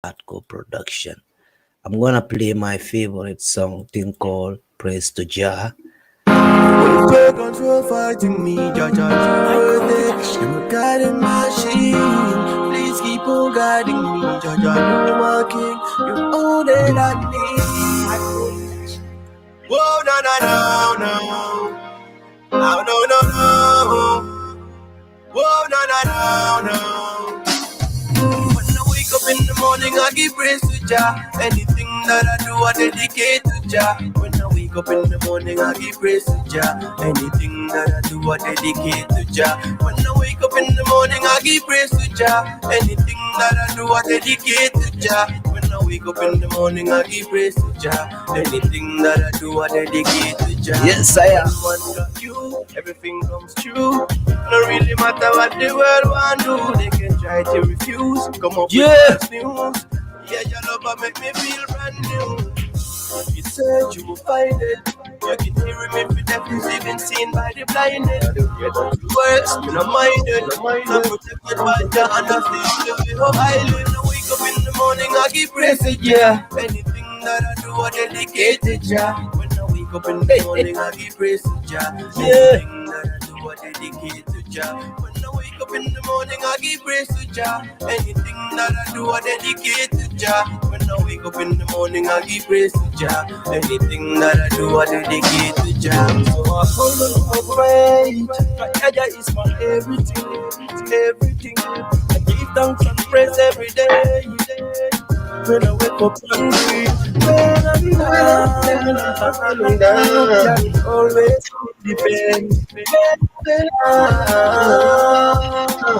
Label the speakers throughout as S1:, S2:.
S1: hardcore production. I'm gonna play my favorite song thing called Praise to Jah.
S2: Take control fighting me, Jah Jah worth it. You're a guiding machine. Please keep on guiding me, Jah Jah. You are king, you're all that I need. Whoa, no, no, no, no. No, no, no, no. Whoa, no, no, no, no. When I wake up in the morning, I give praise to Jah. Anything that I do, I dedicate to Jah. When I wake up in the morning, I give praise to Jah. Anything that I do, I dedicate to Jah. When I wake up in the morning, I give praise to Jah. Anything that I do, I dedicate to Jah. When I wake up in the morning, I give praise to Jah. Anything that I do, I dedicate to Jah.
S1: Yes, I am.
S2: Once got you, everything comes true. No really matter what the world want do, they can try to refuse. Come up with false news. Yeah, your love make me feel brand new. If you search, you will find it. You can hear me for death is even seen by the blinded. Words, me no minded. Not protected by Jah, and I still live up island. I wake up in the morning, I give praise to Jah. Anything that I do, I dedicate to Jah. When I wake up in the morning, I give praise to Jah. Anything that I do, I dedicate to Jah. When I wake up in the morning, I give praise to Jah. Anything that I do, I dedicate to Jah. When I wake up in the morning, I give praise to Jah. Anything that I do, I dedicate to Jah. So I hold on for praise. Jah is my everything, everything. I give thanks and praise every day. When I wake up hungry, when I'm down, always depend.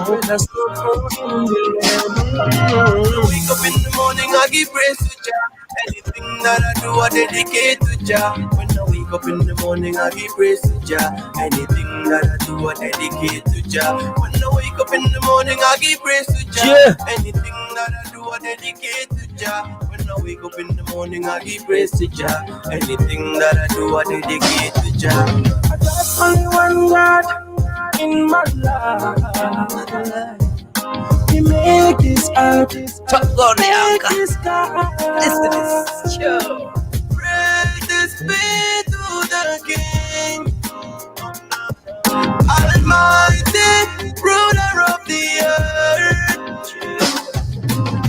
S2: When I stop from wake up in the morning, I give praise to Jah. Anything that I do, I dedicate to Jah. When I wake up in the morning, I give praise to Jah. Anything that I do, I dedicate to Jah. When I wake up in the morning, I give praise to Jah. Anything that I do, I dedicate to Jah. When I wake up in the morning, I give praise to Jah. Anything that I do, I dedicate to Jah. I got only one God in my life. He make this earth,
S1: Top on the
S2: make
S1: anchor.
S2: this sky.
S1: Listen to this show.
S2: Praise this be to the King, Almighty, ruler of the earth.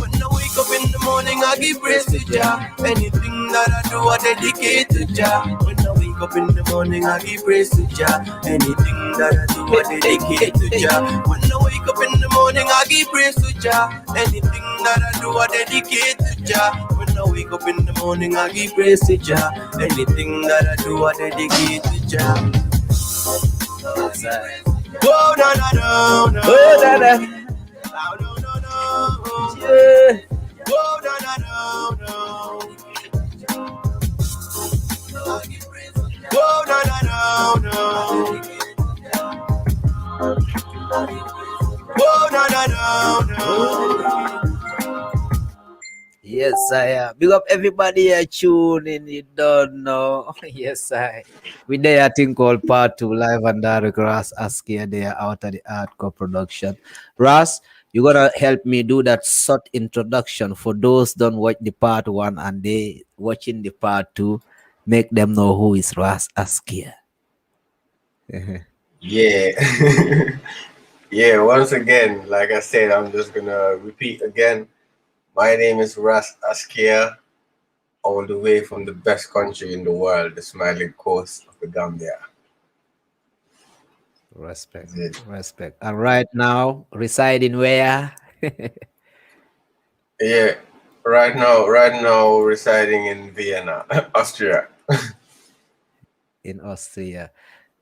S2: When I wake up in the morning, I give praise to Jah. Anything that I do, I dedicate to Jah. When I wake up in the morning, I give praise to Jah. Anything that I do, I dedicate to Jah. When I wake up in the morning, I give praise to Jah. Anything that I do, I dedicate to Jah. When I wake up in the morning, I give praise to Jah. Anything that I do, I dedicate to Jah. Oh, no, no, no, no.
S1: Oh, Dada.
S2: No, no, no, no.
S1: Yeah.
S2: Oh, no, no, no, no. Oh, no, no, no, no. Oh, no, no, no, no.
S1: Yes, I am. Big up everybody here tuning. You don't know. Yes, I. We there a thing called Part 2 live and direct RAS ASKIA there out of the hardcore production. Ras, you're gonna help me do that short introduction for those don't watch the part 1 and they watching the part 2. Make them know who is RAS ASKIA.
S3: Yeah. Yeah, once again, like I said, I'm just gonna repeat again. My name is RAS ASKIA, all the way from the best country in the world, the smiling coast of the Gambia.
S1: Respect.
S3: That's it.
S1: Respect. And right now, residing where?
S3: Yeah, right now residing in Vienna, Austria.
S1: In Austria.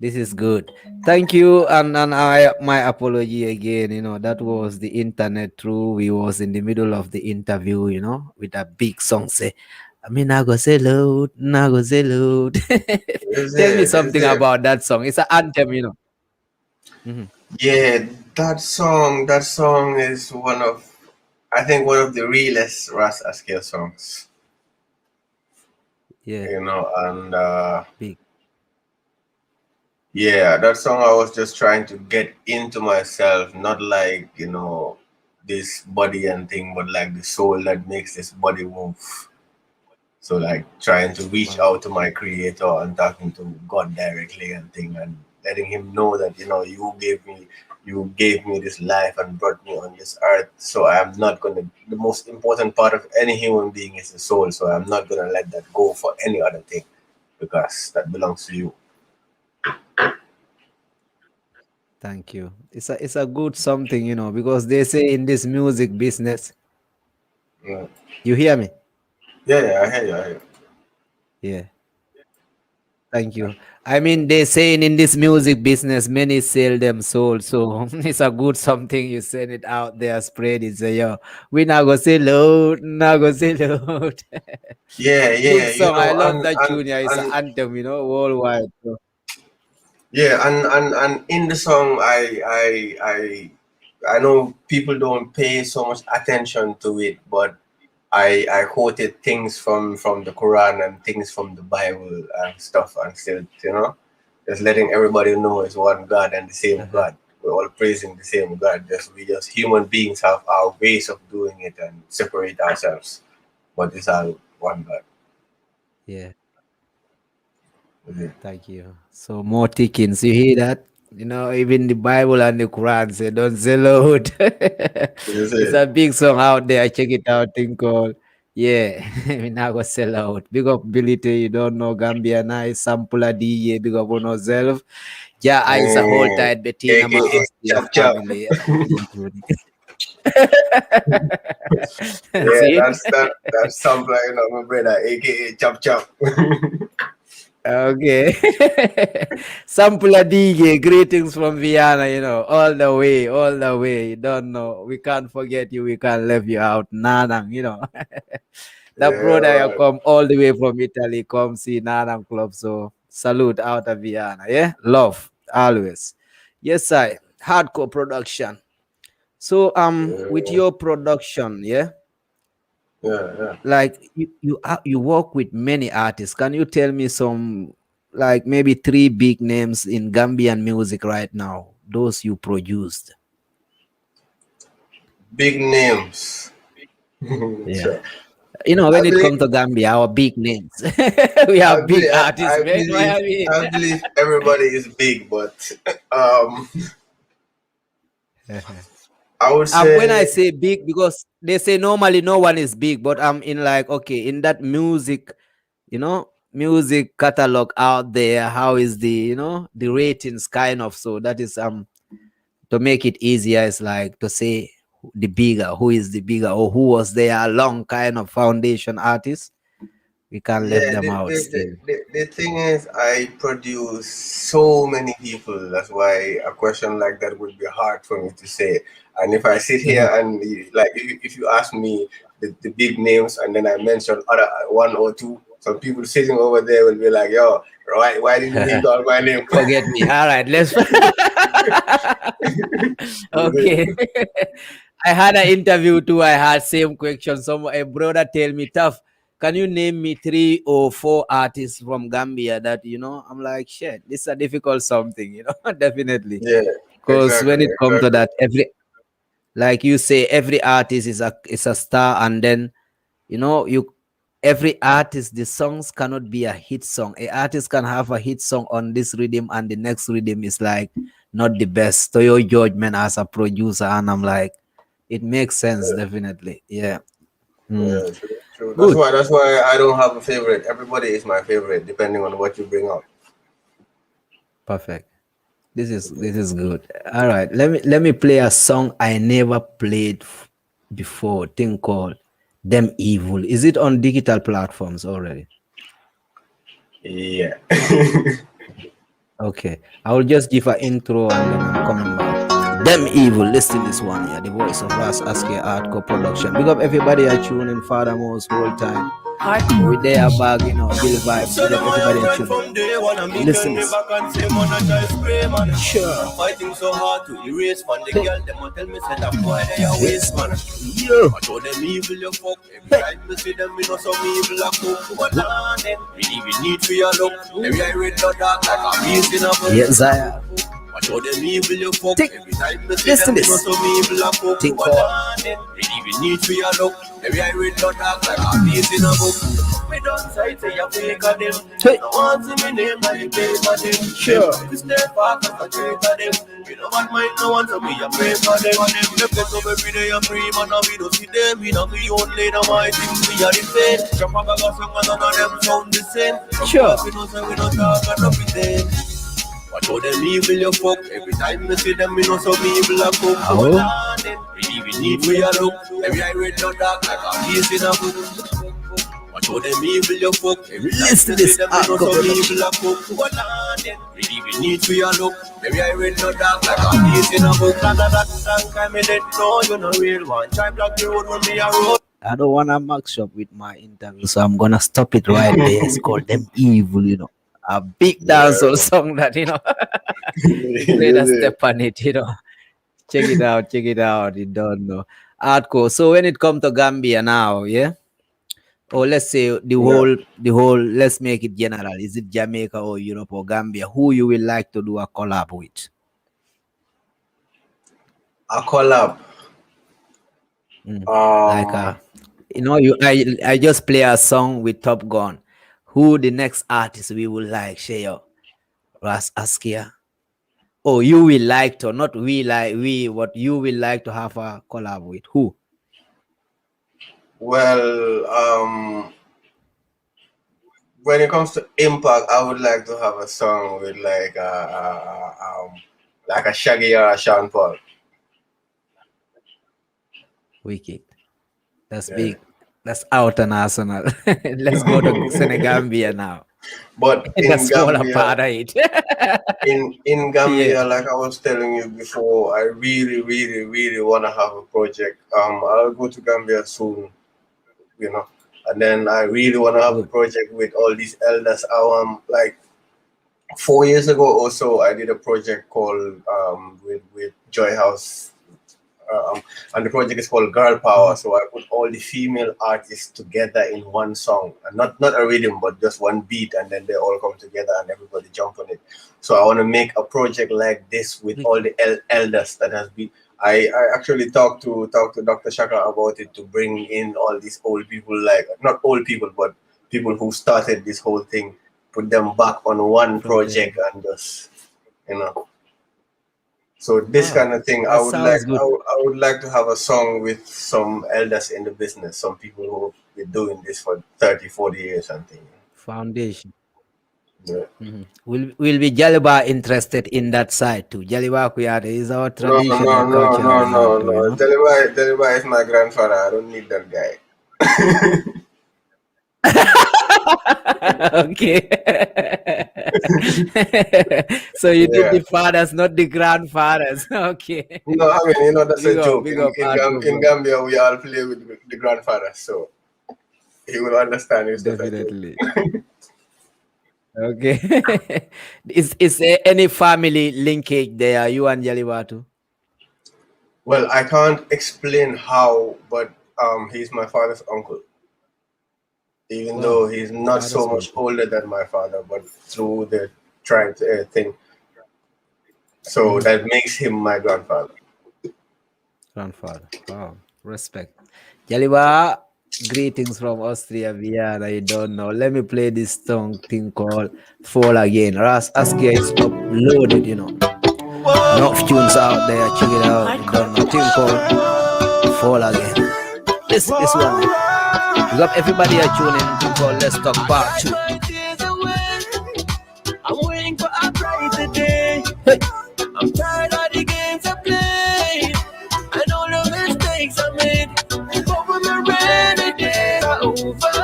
S1: This is good. Thank you, and I my apology again. You know that was the internet through. We was in the middle of the interview. You know, with a big song. Say, I mean, I go say load, I go say load.
S3: Is
S1: Tell me
S3: it? Is
S1: something
S3: it?
S1: about that song. It's an anthem. You know. Mhm.
S3: Yeah, that song is I think one of the realest RAS ASKIA songs.
S1: Yeah,
S3: And
S1: big.
S3: yeah, that song I was just trying to get into myself, not like, this body and thing, but like the soul that makes this body move. So like trying to reach
S1: Wow.
S3: out to my creator and talking to God directly and thing and letting him know that you gave me this life and brought me on this earth. So I'm not gonna the most important part of any human being is the soul. So I'm not gonna let that go for any other thing because that belongs to you.
S1: Thank you. It's a good something, because they say in this music business,
S3: Yeah,
S1: you hear me?
S3: yeah, I hear you. I hear you.
S1: Yeah. Thank you. I mean, they saying in this music business, many sell them soul. So it's a good something. You send it out there, spread it. Say, yo, we not gonna say load, not gonna say load.
S3: Yeah,
S1: Good
S3: yeah,
S1: song. I love
S3: and
S1: that tune. Yeah, it's an
S3: and
S1: anthem. Worldwide. So,
S3: yeah, and in the song, I know people don't pay so much attention to it, but I quoted things from the Quran and things from the Bible and stuff, and still, just letting everybody know it's one God and the same
S1: uh-huh.
S3: God. We're all praising the same God. Just human beings have our ways of doing it and separate ourselves, but it's all one God.
S1: Yeah.
S3: Yeah.
S1: Thank you. So more tickings. You hear that? Even the Bible and the Quran say don't sell out.
S3: That's
S1: It's
S3: it.
S1: a big song out there. Check it out. Thing called yeah. We now go sell out. Big up ability. You don't know Gambia nice sample a DJ. Big up on yourself. Yeah, I is a whole tight Bettina ma
S3: AKA
S1: us their
S3: chop chop.
S1: family. Including.
S3: Yeah,
S1: See?
S3: that's something like my brother, AKA chop chop.
S1: Okay. Sampula DJ, greetings from Vienna, all the way. You don't know. We can't forget you. We can't leave you out. Nanang. That
S3: Yeah,
S1: brother you
S3: man.
S1: come all the way from Italy, come see Nanang Club. So salute out of Vienna. Yeah. Love. Always. Yes, I. Hardcore production. So with
S3: Yeah,
S1: your production, yeah.
S3: yeah.
S1: Like you work with many artists. Can you tell me some like maybe three big names in Gambian music right now? Those you produced.
S3: Big names.
S1: Yeah.
S3: Sure.
S1: When
S3: I
S1: it
S3: believe
S1: comes to Gambia, our big names. We
S3: I
S1: have big
S3: believe
S1: artists,
S3: I
S1: man.
S3: believe
S1: Why I mean?
S3: I believe everybody is big, but um I would
S1: When I
S3: say
S1: say big, because they say normally no one is big, but I'm in like okay, in that music catalog out there, how is the ratings kind of, so that is to make it easier, it's like to say who is the bigger, or who was there a long kind of foundation artist. We can't leave
S3: yeah,
S1: them out still.
S3: the thing is, I produce so many people. That's why a question like that would be hard for me to say. And if I sit here
S1: Mhm.
S3: and like, if you ask me the big names and then I mention other one or two, some people sitting over there will be like, "Yo, why didn't he call my name?"
S1: Forget me. All right, let's. Okay. I had an interview too. I had same question. A brother tell me, Tough, can you name me 3 or 4 artists from Gambia that I'm like, shit, this is a difficult something, definitely.
S3: Yeah,
S1: Because when
S3: exactly,
S1: it comes to
S3: exactly.
S1: that, like you say, every artist is a star, and then you every artist, the songs cannot be a hit song. A artist can have a hit song on this rhythm and the next rhythm is like not the best, to your judgment as a producer. And I'm like, it makes sense, definitely. Yeah. Mm.
S3: Yeah, true, true.
S1: Good.
S3: That's why I don't have a favorite. Everybody is my favorite, depending on what you bring up.
S1: Perfect. This is good. All right, let me play a song I never played before, thing called Them Evil. Is it on digital platforms already?
S3: Yeah.
S1: Okay, I will just give an intro and then I'm coming back. Them Evil, listen this one here. The voice of RAS ASKIA Hardcore Production. Big up everybody I tune in Fathermost whole time. We there bag, Bill vibes.
S2: So
S1: Big
S2: the
S1: up
S2: boy
S1: everybody
S2: I'm
S1: I
S2: right
S1: tune
S2: from day one, and
S1: in.
S2: me
S1: Listen
S2: turn me
S1: this.
S2: back and say, man, I try spray, man.
S1: Sure.
S2: Fighting so hard to erase, man. The
S1: Hey.
S2: girl, them a tell me, say that boy, they a
S1: Yes,
S2: waste, man.
S1: man. Yeah.
S2: I show them evil, you fuck. Every
S1: Hey.
S2: time me see them, me know some evil a cook. But nah, them, we need for your look. Every I read no dark like a beast in a book.
S1: Yes, I am.
S2: I show them evil you fuck.
S1: Think-
S2: Every time they see
S1: listen
S2: them,
S1: this.
S2: you know some evil a fuck.
S1: Think
S2: What
S1: all.
S2: on them? Really we need for your luck. Every I read no dark like a piece in a book. We don't sight say you fake of them.
S1: Hey.
S2: No one see me name by the pay for them.
S1: Sure.
S2: We stay far cause I trade for them. We don't want mind no one so me a pray for them. They get up every day and pray man and we don't see them. We don't be only the my things we are the same. Jump up a gas and none of them sound the same.
S1: Sure.
S2: We don't say we don't talk and not pretend. Watch how them evil you fuck. Every time you see them, you know some evil a cook.
S1: Oh.
S2: Really we need for your look. Every I read no dark like a piece in a book. Watch how them evil you fuck. Every time
S1: Listen
S2: you
S1: this
S2: see them, you know
S1: hardcore
S2: some evil a cook. Really we need for your look. Every I read no dark like a piece in a book. That time me dead, no, you no real one. Try block the road when me a road.
S1: I don't want to max up with my interview, so I'm gonna stop it right there. It's called Them Evil, you know. A big dancehall song that, you know, play a step on it, you know. Check it out, check it out. You don't know. Hardcore. So when it comes to Gambia now, yeah? Or let's say the whole, let's make it general. Is it Jamaica or Europe or Gambia? Who you will like to do a collab with?
S3: A collab.
S1: Like you know, I just play a song with Top Gun. Who the next artist we would like? Share RAS ASKIA. Oh, you will like to, not we like we, what you will like to have a collab with. Who?
S3: Well, when it comes to impact, I would like to have a song with like a Shaggy or a Sean Paul.
S1: Wicked. That's big. That's out and Arsenal. Let's go to Senegambia now.
S3: But
S1: The
S3: in
S1: smaller part
S3: Gambia,
S1: of it.
S3: in Gambia,
S1: Yeah.
S3: like I was telling you before, I really, really, really want to have a project. I'll go to Gambia soon, you know, and then I really want to have a project with all these elders. Like 4 years ago or so, I did a project called with Joy House. And the project is called Girl Power. So I put all the female artists together in one song, and not a rhythm, but just one beat, and then they all come together and everybody jump on it. So I want to make a project like this with all the elders that has been. I actually talked to Dr. Shaka about it, to bring in all these old people, like not old people, but people who started this whole thing, put them back on one project and just, you know. So this kind of thing, I would like to have a song with some elders in the business, some people who have been doing this for 30, 40 years and things.
S1: Foundation.
S3: Yeah.
S1: Will be Jaliba interested in that side too? Jaliba Kuyate is our traditional culture.
S3: No. Deliba is my grandfather. I don't need that guy.
S1: Okay. So you did the fathers, not the grandfathers. Okay.
S3: No, I mean, that's
S1: Big
S3: a
S1: up,
S3: joke.
S1: big up,
S3: In Gambia, we all play with the grandfather, so he will understand. It's
S1: definitely. Okay. Is there any family linkage there, you and Jalibatu?
S3: Well, I can't explain how, but he's my father's uncle. Even though he's not so much older than my father, but through the tribe thing. So that makes him my grandfather.
S1: Grandfather. Wow. Respect. Jaliba, greetings from Austria, Vienna. I don't know. Let me play this song thing called Fall Again. RAS ASKIA is uploaded, you know. Enough tunes out there. Check it out. You don't know. Thing called Fall Again. This one. We got everybody are tuning in for Let's Talk Part 2.
S2: I'm waiting for a brighter day.
S1: Hey.
S2: I'm tired of the games I play and all the mistakes I made. But when the rainy days are over,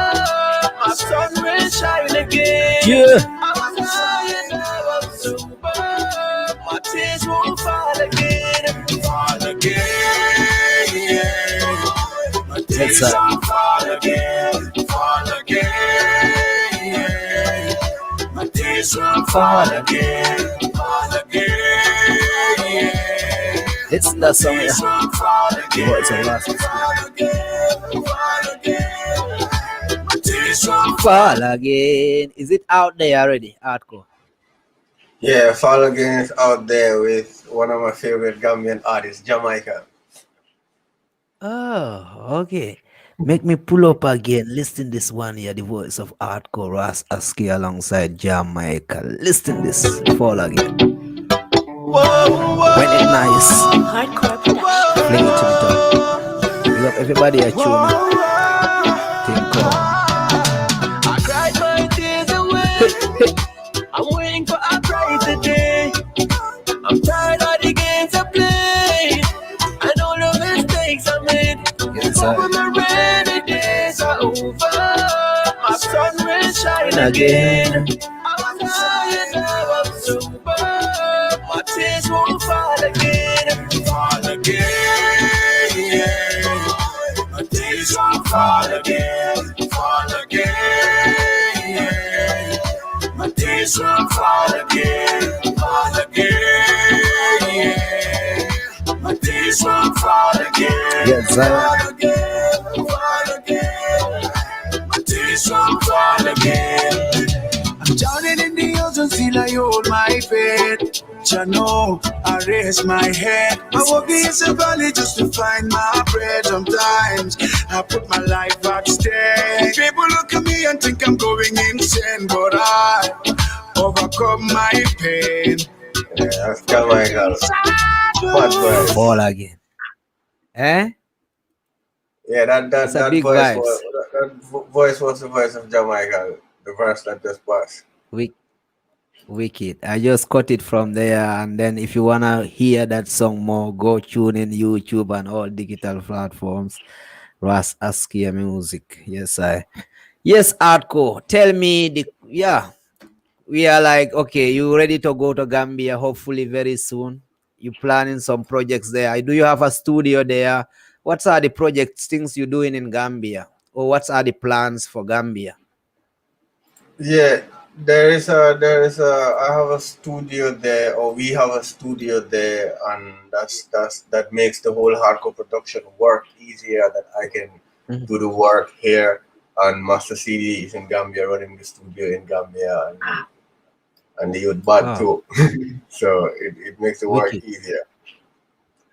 S2: my sun will shine again.
S1: Yeah.
S2: I was high and now I'm sober. My tears won't fall again. Fall again, yeah. My tears won't fall again. Fall again, yeah. My tears won't fall again. Fall again, yeah.
S1: It's that song, yeah.
S2: Fall again.
S1: Oh, it's a RAS
S2: ASKIA.
S1: Fall Again. Is it out there already? Hardcore.
S3: Yeah, Fall Again is out there with one of my favorite Gambian artists, Jamaica.
S1: Oh, okay. Make me pull up again. Listen this one here, the voice of hardcore Ras Askia alongside Jamaica. Listen this. Fall again.
S2: Whoa,
S1: When it nice,
S2: whoa,
S4: Hardcore production.
S1: fling it to the top.
S2: whoa,
S1: Big up everybody at tuning.
S2: whoa.
S1: Think on.
S2: I cried my tears
S1: Hey,
S2: away.
S1: hey.
S2: I'm waiting for a brighter day. I'm tired of the games I play and all the mistakes I made.
S1: Yes,
S2: But
S1: I.
S2: when the rainy days are over, my sun will shine
S1: And again.
S2: again. I was high and now I'm sober. My tears won't fall again. Fall again, yeah. My tears won't fall again. Fall again, yeah. My tears won't fall again. Fall again, yeah. My tears won't fall again.
S1: Yes, I.
S2: Fall again, fall again. My tears won't fall again. I'm drowning in the ocean, still I hold my faith. You know, I raise my head. I walk the valley just to find my bread. Sometimes I put my life at stake. People look at me and think I'm going insane, but I overcome my pain.
S3: Yeah, that's Jamaica. Bad
S1: Fall
S3: voice.
S1: again. Eh?
S3: Yeah,
S1: It's a
S3: that
S1: big
S3: voice was
S1: vibes.
S3: voice was the voice of Jamaica. The verse that just passed.
S1: We Wicked. I just cut it from there, and then if you wanna hear that song more, go tune in YouTube and all digital platforms. Ras Askia music. Yes, I. Yes, Artco. Tell me the yeah. We are like okay. You ready to go to Gambia? Hopefully very soon. You planning some projects there? Do you have a studio there? What are the projects things you doing in Gambia, or what are the plans for Gambia?
S3: Yeah, there is a I have a studio there, or we have a studio there, and that makes the whole hardcore production work easier. That I can
S1: Mhm.
S3: do the work here, and Master CD is in Gambia, running the studio in Gambia, and the youth band
S1: Oh,
S3: too. So it makes the work
S1: wicked.
S3: easier.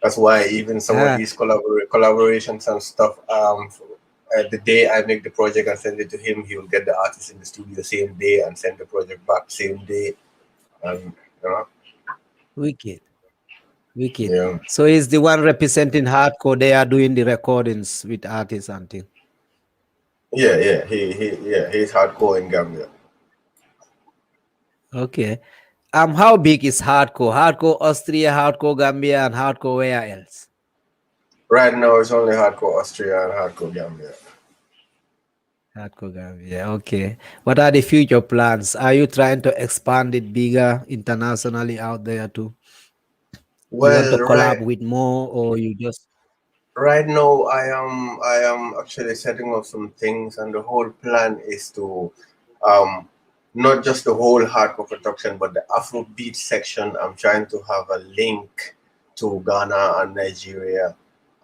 S3: That's why even some of
S1: Ah,
S3: these collaborations and stuff, the day I make the project and send it to him, he will get the artist in the studio same day and send the project back same day. And you know,
S1: wicked. Wicked.
S3: yeah,
S1: So he's the one representing hardcore. They are doing the recordings with artists and things.
S3: he's hardcore in Gambia.
S1: Okay. How big is hardcore? Hardcore Austria, hardcore Gambia, and hardcore where else?
S3: Right now, it's only hardcore Austria and hardcore Gambia.
S1: Hardcore Gambia. Okay. What are the future plans? Are you trying to expand it bigger internationally out there too? You want to
S3: Well,
S1: collab with more, or you just
S3: right now, I am actually setting up some things, and the whole plan is to um not just the whole hardcore production, but the Afrobeat section. I'm trying to have a link to Ghana and Nigeria,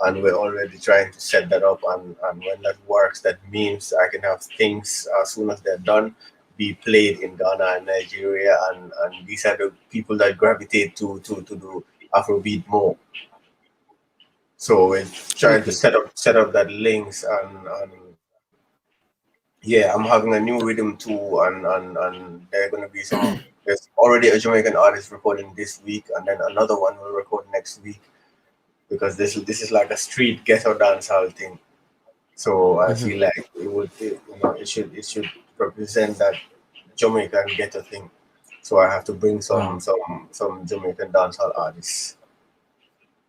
S3: and we're already trying to set that up. And when that works, that means I can have things as soon as they're done be played in Ghana and Nigeria, and these are the people that gravitate to do Afrobeat more. So we're trying to
S1: wicked?
S3: set up that links, and yeah, I'm having a new rhythm too, and there are gonna be some. There's already a Jamaican artist recording this week, and then another one will record next week, because this is like a street ghetto dancehall thing. So I
S1: Mhm.
S3: feel like it should represent that Jamaican ghetto thing. So I have to bring
S1: Wow.
S3: some Jamaican dancehall artists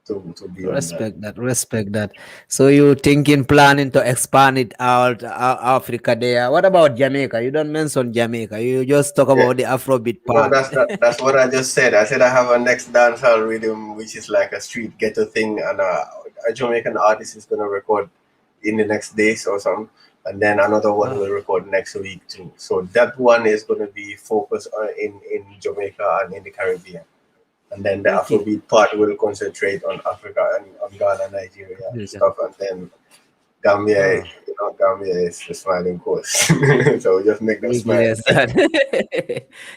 S3: to be on that.
S1: Respect that. Respect that. So you thinking, planning to expand it out Africa there? What about Jamaica? You don't mention Jamaica. You just talk
S3: Yeah.
S1: about the Afrobeat
S3: No,
S1: part.
S3: that's what I just said. I said I have a next dancehall rhythm, which is like a street ghetto thing, and a Jamaican artist is gonna record in the next days or something, and then another one
S1: Oh,
S3: will record next week too. So that one is gonna be focused on, in Jamaica and in the Caribbean, and then the
S1: wicked.
S3: Afrobeat part will concentrate on Africa and on Ghana, Nigeria, and
S1: Yes,
S3: stuff, and then Gambia,
S1: Oh,
S3: Gambia is the smiling coast. So we just make them smile.
S1: yes.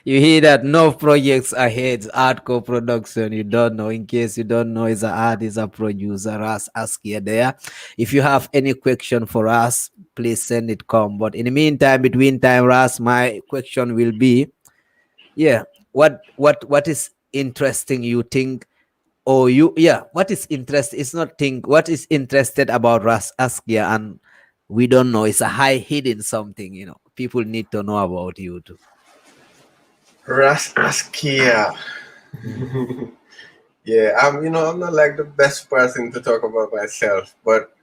S1: You hear that no projects ahead, hardcore production. You don't know. In case you don't know, is an artist, a producer. RAS ASKIA there. If you have any question for us, please send it. Come. But in the meantime, between time, RAS, my question will be, yeah, what is interesting? You think, or you, yeah, what is interest? It's not think. What is interested about RAS ASKIA, and we don't know. It's a high hidden something. People need to know about you too.
S3: RAS ASKIA.
S1: Mm.
S3: Yeah, I'm not like the best person to talk about myself, but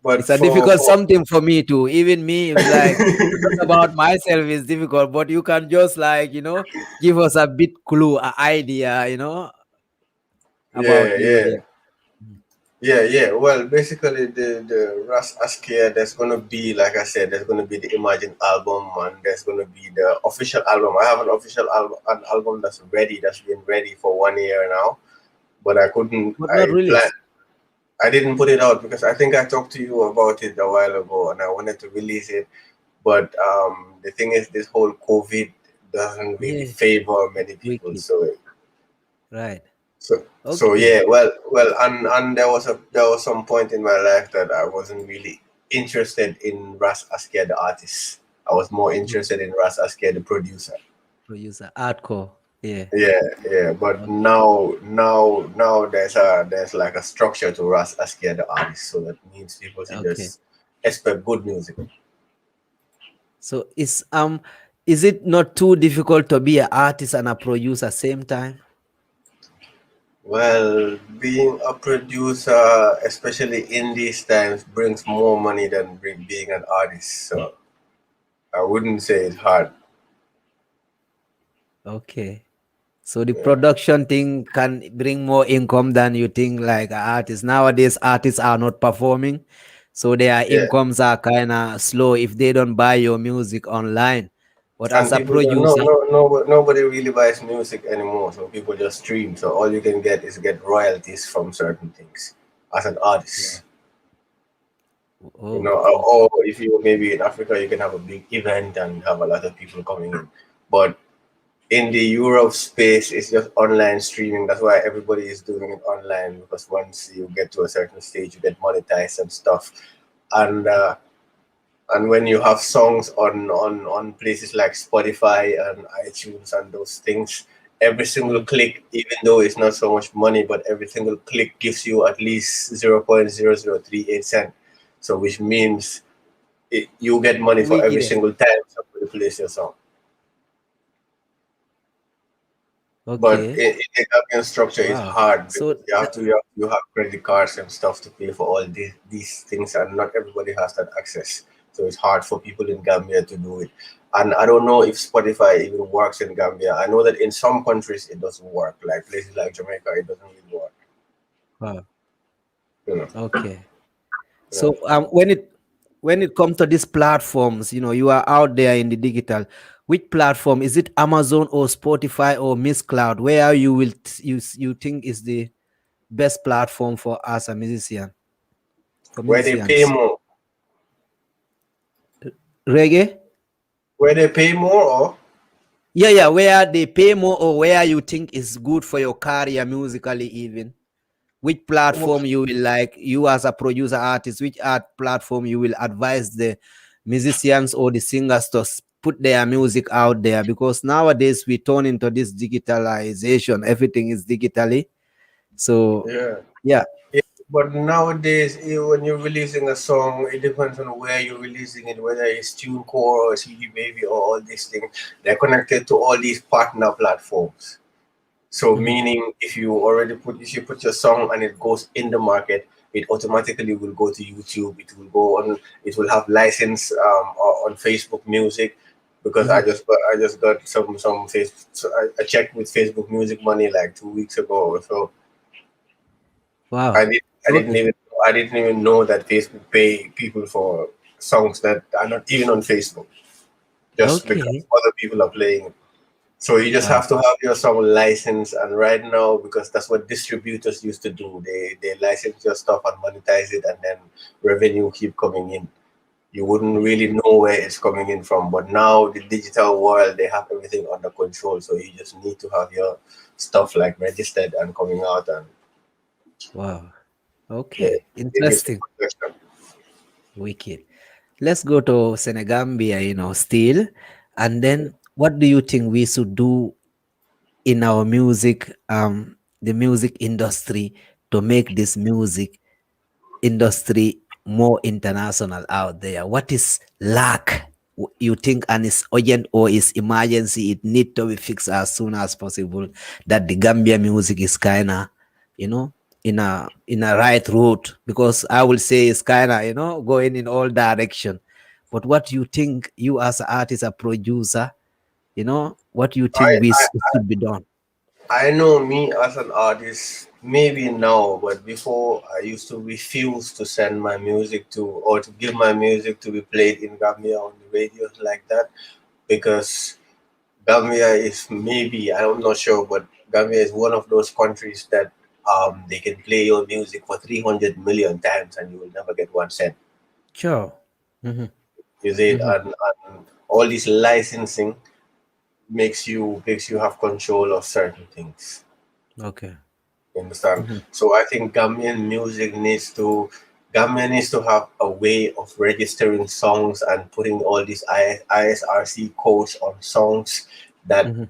S1: It's a
S3: for
S1: difficult
S3: for
S1: something for me too. Even me, it's like to talk about myself is difficult. But you can just like give us a bit clue, an idea, about
S3: yeah,
S1: you.
S3: yeah.
S1: Yeah. Mm.
S3: Yeah. Well, basically, the Ras Askia, there's gonna be, like I said, there's gonna be the Imagine album, and there's gonna be the official album. I have an official album, an album that's ready, that's been ready for 1 year now, but I couldn't.
S1: But not released.
S3: I didn't put it out because I think I talked to you about it a while ago, and I wanted to release it. But the thing is, this whole COVID doesn't really
S1: Yeah.
S3: favor many people,
S1: Weekly.
S3: so
S1: Right.
S3: so
S1: Okay.
S3: yeah, well, and there was some point in my life that I wasn't really interested in Ras Askia the artist. I was more interested in Ras Askia the producer.
S1: Producer. Hardcore. Yeah.
S3: Yeah. But
S1: Okay.
S3: now there's like a structure to Ras Askia the artist, so that means people should
S1: Okay.
S3: just expect good music.
S1: So is it not too difficult to be an artist and a producer same time?
S3: Well, being a producer, especially in these times, brings more money than being an artist. So I wouldn't say it's hard.
S1: Okay. So the
S3: Yeah.
S1: production thing can bring more income than you think like a artist. Nowadays artists are not performing. So their
S3: Yeah,
S1: incomes are kind of slow if they don't buy your music online. But as
S3: and
S1: a
S3: people don't know,
S1: producer,
S3: nobody really buys music anymore, so people just stream. So all you can get is get royalties from certain things as an
S1: yeah.
S3: artist.
S1: Oh,
S3: Or
S1: okay.
S3: if you maybe in Africa, you can have a big event and have a lot of people coming in. But in the Europe space, it's just online streaming. That's why everybody is doing it online, because once you get to a certain stage, you get monetized and stuff. And when you have songs on places like Spotify and iTunes and those things, every single
S1: Mm.
S3: click, even though it's not so much money, but every single click gives you at least 0.0038 cent. So which means you get money for every
S1: Wicked.
S3: single time somebody plays your song. But
S1: Okay.
S3: in the Gambian structure, it's
S1: Wow.
S3: hard
S1: So
S3: because you have credit cards and stuff to pay for all these things, and not everybody has that access. So it's hard for people in Gambia to do it. And I don't know if Spotify even works in Gambia. I know that in some countries it doesn't work, like places like Jamaica, it doesn't really work.
S1: wow.
S3: You know,
S1: Okay.
S3: yeah.
S1: So when it comes to these platforms, you are out there in the digital. Which platform is it? Amazon or Spotify or Miss Cloud? Where you think is the best platform for us a musician for
S3: Where they pay
S1: musicians?
S3: more,
S1: Reggae?
S3: where they pay more, or
S1: Yeah, yeah. Where they pay more or where you think is good for your career musically, even. Which platform you will like, you as a producer artist, which art platform you will advise the musicians or the singers to put their music out there, because nowadays we turn into this digitalization, everything is digitally. So
S3: yeah.
S1: yeah.
S3: Yeah, but nowadays, when you're releasing a song, it depends on where you're releasing it, whether it's TuneCore or CD Baby or all these things. They're connected to all these partner platforms. So,
S1: Mhm.
S3: meaning if you put your song and it goes in the market, it automatically will go to YouTube. It will have license on Facebook Music, because
S1: Mhm.
S3: I just got some face. So I checked with Facebook Music money like 2 weeks ago or so. I
S1: Wow.
S3: did. I didn't
S1: Okay.
S3: even. I didn't even know that Facebook pay people for songs that are not even on Facebook, just because
S1: Okay.
S3: other people are playing it. So you just
S1: Wow.
S3: have to have your song licensed, and right now, because that's what distributors used to do, they license your stuff and monetize it, and then revenue keep coming in. You wouldn't really know where it's coming in from. But now the digital world, they have everything under control. So you just need to have your stuff like registered and coming out, and
S1: Wow.
S3: yeah,
S1: Okay.
S3: give you some
S1: Interesting.
S3: protection.
S1: Wicked. Let's go to Senegambia, still. And then what do you think we should do in our music, the music industry, to make this music industry more international out there? What is lack you think, and is urgent or is emergency? It need to be fixed as soon as possible. That the Gambia music is kinda, you know, in a right route, because I will say it's kinda, going in all direction. But what you think, you as an artist, a producer, what you think should be done?
S3: I know me as an artist, maybe now, but before I used to refuse to send my music to, or to give my music to be played in Gambia on the radios like that, because Gambia is, maybe, I'm not sure, but Gambia is one of those countries that they can play your music for 300 million times and you will never get 1 cent.
S1: Sure. Hmm.
S3: You see,
S1: Hmm.
S3: and all this licensing makes you have control of certain things.
S1: Okay.
S3: You understand?
S1: Hmm.
S3: So I think Gambia needs to have a way of registering songs and putting all these ISRC codes on songs that
S1: Hmm.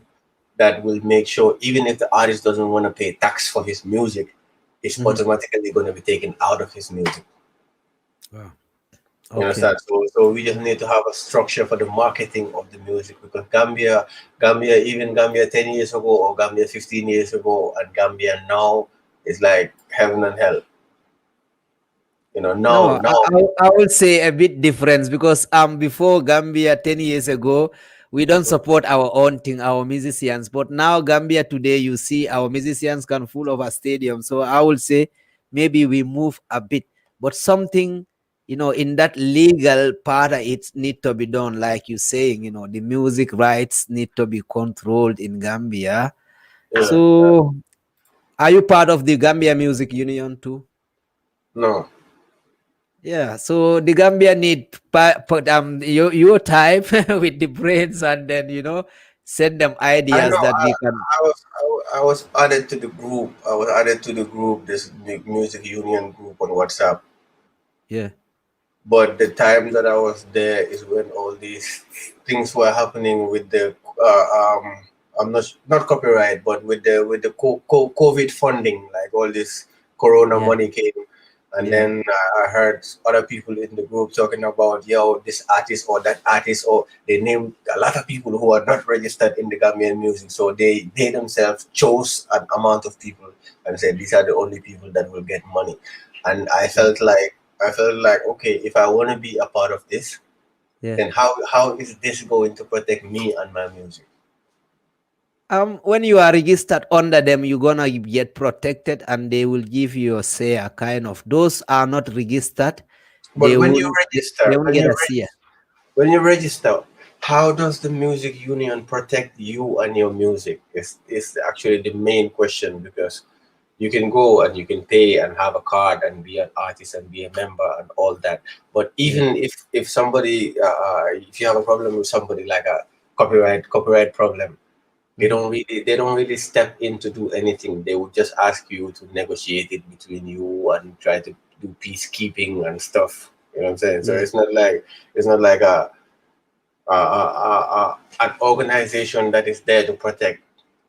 S3: that will make sure even if the artist doesn't want to pay tax for his music, it's
S1: Hmm.
S3: automatically going to be taken out of his music.
S1: Wow.
S3: You
S1: Okay.
S3: understand? So we just need to have a structure for the marketing of the music, because even Gambia 10 years ago or Gambia 15 years ago and Gambia now is like heaven and hell.
S1: No,
S3: Now,
S1: I will say a bit difference, because before Gambia 10 years ago, we don't support our own thing, our musicians. But now Gambia today, you see our musicians can full of a stadium. So I will say maybe we move a bit, but something, in that legal part, it need to be done. Like you saying, the music rights need to be controlled in Gambia.
S3: yeah,
S1: So are you part of the Gambia Music Union too?
S3: no.
S1: Yeah, so the Gambia need put your type with the brains, and then send them
S3: I
S1: ideas
S3: know.
S1: that we can.
S3: I was added to the group. I was added to the group, this music union group on WhatsApp.
S1: Yeah.
S3: But the time that I was there is when all these things were happening with the I'm not copyright, but with the COVID funding, like all this Corona
S1: Yeah.
S3: money came, and
S1: Yeah.
S3: then I heard other people in the group talking about, yo, this artist or that artist, or they named a lot of people who are not registered in the Gambian music, so they themselves chose an amount of people and said these are the only people that will get money, and I felt like, okay, if I want to be a part of this,
S1: Yeah.
S3: then how is this going to protect me and my music?
S1: When you are registered under them, you're gonna get protected, and they will give you a say, a kind of. Those are not registered, they
S3: But when you
S1: won't. They
S3: register,
S1: won't get a say.
S3: when you register, how does the music union protect you and your music? Is actually the main question, because you can go and you can pay and have a card and be an artist and be a member and all that. But
S1: Yeah.
S3: even if somebody, if you have a problem with somebody like a copyright problem,
S1: Hmm.
S3: they don't really step in to do anything. They would just ask you to negotiate it between you and try to do peacekeeping and stuff. You know what I'm saying? So
S1: Yeah.
S3: it's not like an organization that is there to protect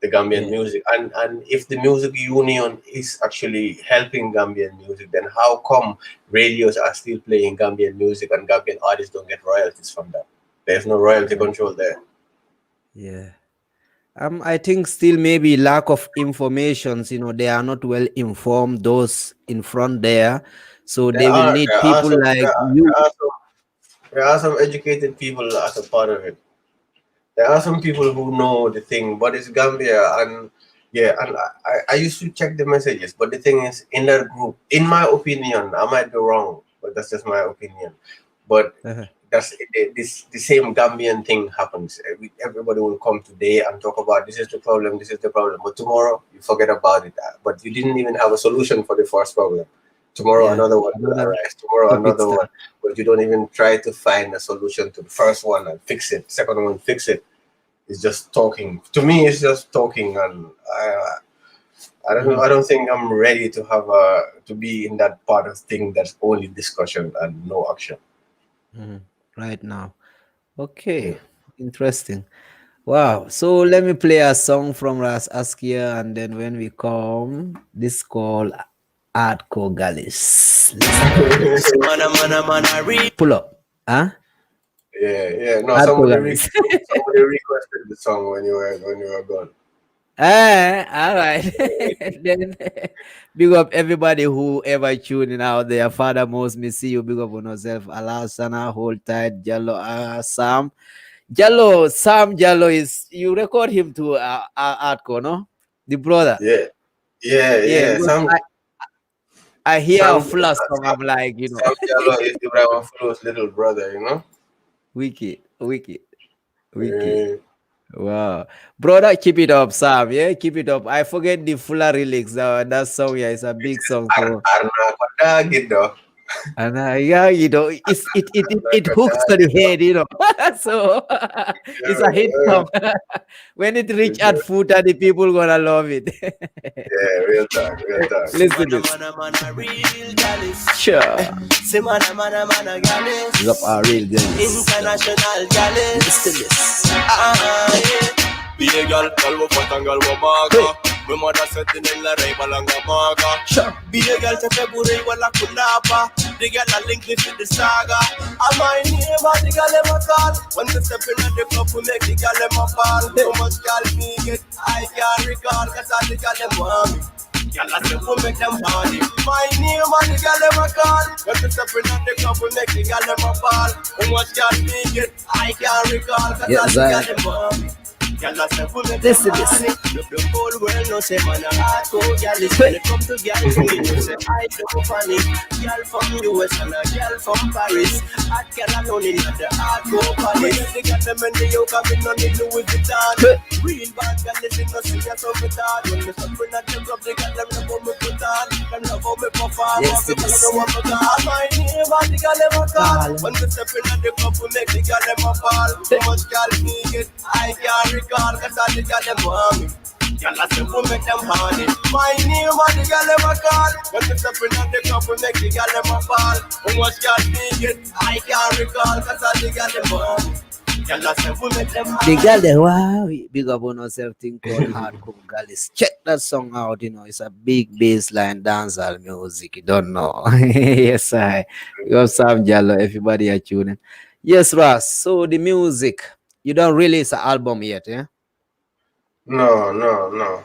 S3: the Gambian
S1: Yeah.
S3: music. And if the music union is actually helping Gambian music, then how come radios are still playing Gambian music and Gambian artists don't get royalties from that? There's no royalty
S1: Yeah.
S3: control there.
S1: Yeah. I think still maybe lack of informations. They are not well informed. Those in front there, so
S3: There
S1: they will
S3: are
S1: need
S3: there are
S1: people
S3: some
S1: like
S3: there are,
S1: you.
S3: there are some there are some educated people as a part of it. There are some people who know the thing, but it's Gambia, and yeah, and I used to check the messages, but the thing is, in that group, in my opinion, I might be wrong, but that's just my opinion. But
S1: Uh-huh.
S3: that's the same Gambian thing happens. Everybody will come today and talk about this is the problem, but tomorrow you forget about it. But you didn't even have a solution for the first problem. Tomorrow another one will arise. Tomorrow another one, but you don't even try to find a solution to the first one and fix it. Second one, fix it. It's just talking. To me, it's just talking, and I don't know. I don't think I'm ready to have to be in that part of thing that's only discussion and no action.
S1: Right now. Okay. Interesting. Wow. So let me play a song from RAS ASKIA, and then when we come, this called Hardcore Gallus. Pull up. Huh?
S3: Yeah. No,
S1: Hardcore
S3: somebody requested the song when you were gone.
S1: All right. Then big up everybody who ever tuning out there. Father Most me see you. Big up on yourself. Allah Sana, hold tight. Jallo Sam. Sam Jallo is you record him to Hardcore, no? The brother.
S3: Yeah.
S1: I hear a flash song. I'm like,
S3: Sam Jallo is Ibrahim Flow's little brother,
S1: Wicked. Wow. Brother, keep it up, Sam. Yeah, keep it up. I forget the fuller lyrics. That song, yeah, it's a big song. And it hooks to the head, so it's a hit song. When it reach at foot, the people gonna love it.
S3: Yeah, real talk.
S1: Listen to this. Sure. Big up our real girls.
S2: International gallus.
S1: Listen to this.
S2: Be a girl, we fat and girl, we maga. My mother said in the rave alanga maga.
S1: Sure.
S2: Be a girl to February, wala kulapa. The girl a link me with the saga. I my name, the girl ever call. When we step in the club, we make the girl ever fall. So much girl me get, I can't recall, cause all the girl them want me. Girl I say we make them party. My name and the girl ever call. When we step in the club, we make the girl ever fall. So much girl me get, I can't recall, cause all the girl them want me.
S1: Listen this.
S2: The whole world knows say man a hardcore girl is when it come to girl me you say I don't funny. Girl from US and a girl from Paris. Hot girl alone in the hardcore party. They got them in the yoga with no need Louis Vuitton. Real bad girl is in no serious of it all. When me stop in at the club they got them love how me put on. Them love how me perform.
S1: Yes,
S2: Them love how me call. My name and the girl ever call. When we step in at the club we make the girl ever fall. So much girl me get I can't recall. Cause all the girl them want me. Girl I say we make them honey. My name and the girl ever call. When we step in the club we make the girl ever fall. How much girl me get I can't recall. Cause all the girl them want me. Girl I say we make them honey.
S1: The girl there, wow, big up on yourself thing called Hardcore Gallus. Check that song out, it's a big bassline dancehall music. You don't know. Yes, you have Sam Jallo, everybody are tuning. Yes, Ras. So the music, you don't release an album yet, yeah?
S3: No.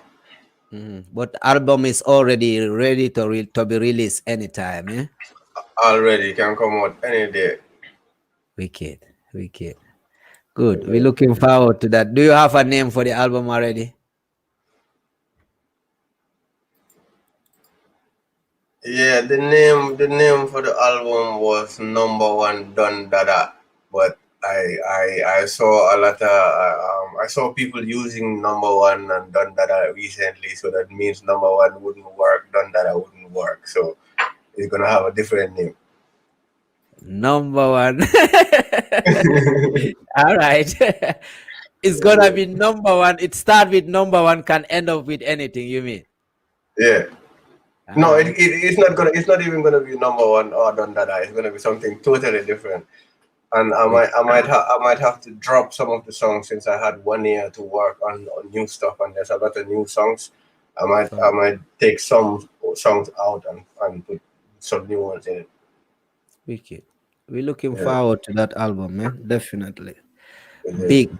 S1: But album is already ready to be released anytime, yeah?
S3: Already can come out any day.
S1: Wicked. Good. We're looking forward to that. Do you have a name for the album already?
S3: Yeah, the name for the album was Number One Done Dada, but I saw a lot of I saw people using Number One and Done Dada recently, so that means Number One wouldn't work, Done Dada wouldn't work, so it's gonna have a different name.
S1: Number One. All right. It's gonna be Number One. It start with Number One, can end up with anything, you mean?
S3: Yeah. No, it's not even gonna be Number One or Done Dada. It's gonna be something totally different. And I might have to drop some of the songs since I had 1 year to work on new stuff, and there's a lot of new songs. I might take some songs out and put some new ones in it.
S1: Wicked. We're looking forward to that album, man. Definitely. Big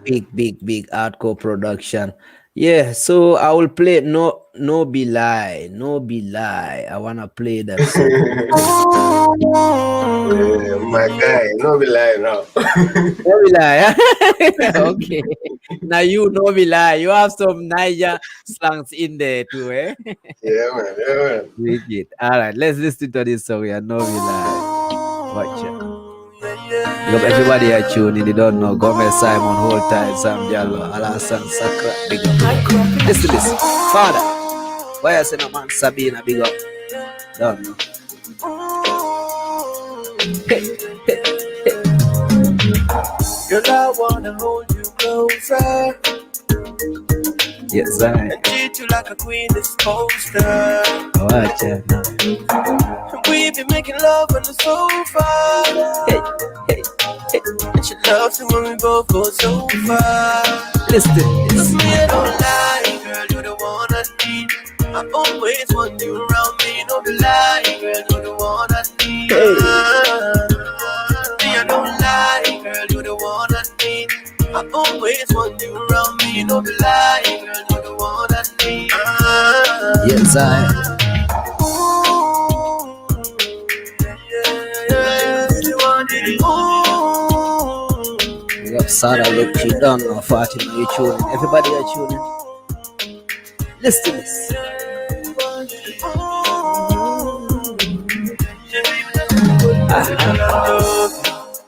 S1: hardcore production. Yeah, so I will play No Be Lie. I wanna play that song.
S3: My guy, no be lie now.
S1: No Be Lie. Okay. Now you No Be Lie. You have some Niger slangs in there too, eh?
S3: Yeah, man.
S1: Wicked. All right, let's listen to this song. Yeah, No Be Lie. Watch it. Big up everybody here tuning. They don't know. Gomez Simon, Whole Time, Sam Diallo, Alasan Sakra. Big up. Listen to this. Father. Why I say no man Sabina? Big up. Don't know. Hey, hey, hey.
S2: Girl, I wanna hold you closer.
S1: Yes, I.
S2: And treat you like a queen this poster.
S1: Watch it now.
S2: We be making love on the sofa.
S1: Hey, hey, hey.
S2: And she loves it when we both go so far.
S1: Listen.
S2: Cause me, I don't lie, girl, you're the one I need. I always want you around me, no be lie, girl, you're the one I need.
S1: Hey.
S2: Me, I don't lie, girl, you're the one I need. I always want you around me, no be lie, girl, you're the one I need.
S1: Yes, I. Big up Sarah, look, you don't know. Fatima, you tuning. Everybody are tuning. Listen to this.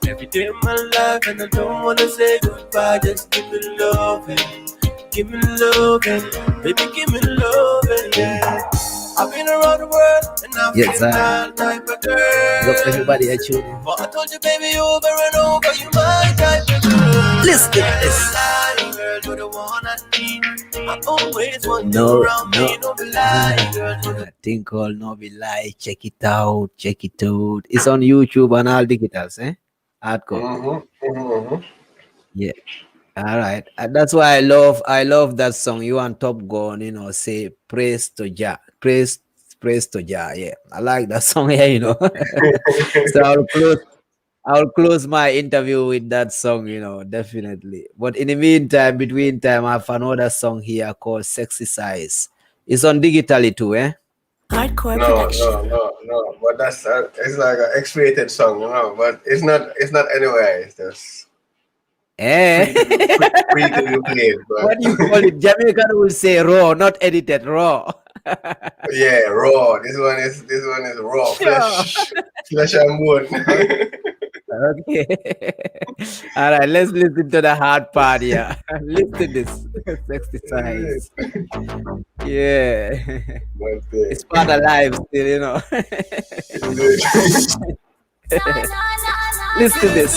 S2: Every day of my life, and I don't wanna say goodbye. Just give me loving, baby, give me loving, yeah. I've been around the world, and I've
S1: Yes,
S2: been
S1: sir.
S2: that type of girl.
S1: Look, everybody are tuning.
S2: But I told you, baby, over and over, you my type of girl.
S1: Listen to this.
S2: Girl, you're the one I need. I always want
S1: No,
S2: you around
S1: no.
S2: me, no be lie, girl.
S1: I think called No Be Lie. Check it out. Check it out. It's on YouTube and all digitals, eh? Hardcore. Yeah. All right. And that's why I love that song. You and Top Gun, you know, say praise to Jah. Praise to Jah. Yeah. I like that song here, you know. So I'll close my interview with that song, you know, definitely. But in the meantime, between time, I have another song here called Sexy Size. It's on digitally too, eh?
S4: Hardcore
S3: No,
S4: production.
S3: no. But that's it's like an X-rated song, you know. But it's not anywhere. It's just
S1: Eh?
S3: free to be played. But
S1: What do you call it? Jamaican will say raw, not edited, raw.
S3: yeah, raw. This one is raw, flesh and bone.
S1: Okay. All right, let's listen to the hard part here. Listen to this. Sexy Size. Yeah.
S3: But,
S1: It's part of life still, you know. Listen to this.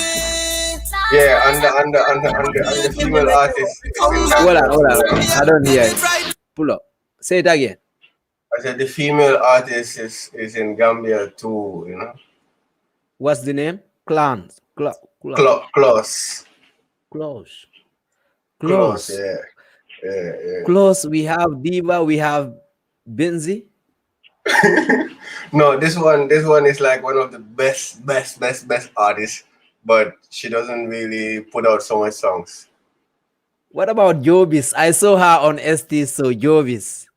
S3: yeah, and the female artist is in
S1: Hold
S3: Gambia.
S1: on. I don't hear it. Pull up. Say it again.
S3: I said the female artist is in Gambia too, you know.
S1: What's the name? Clans.
S3: Close.
S1: Close.
S3: Yeah.
S1: Close. We have Diva. We have Benzi.
S3: No, this one is like one of the best artists, but she doesn't really put out so much songs.
S1: What about Jobis? I saw her on ST. So Jobis.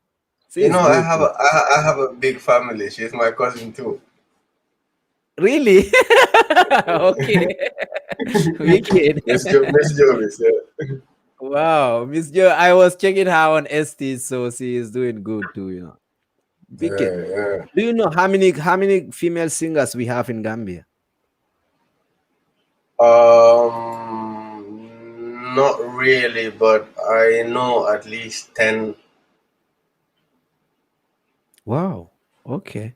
S3: You know, I have a big family. She's my cousin too.
S1: Really? Okay. Wicked.
S3: Miss Jovis, yeah.
S1: Wow, Miss Joe. I was checking her on ST, so she is doing good too. You know. Wicked.
S3: Yeah.
S1: Do you know how many female singers we have in Gambia?
S3: Not really, but I know at least 10.
S1: Wow. Okay.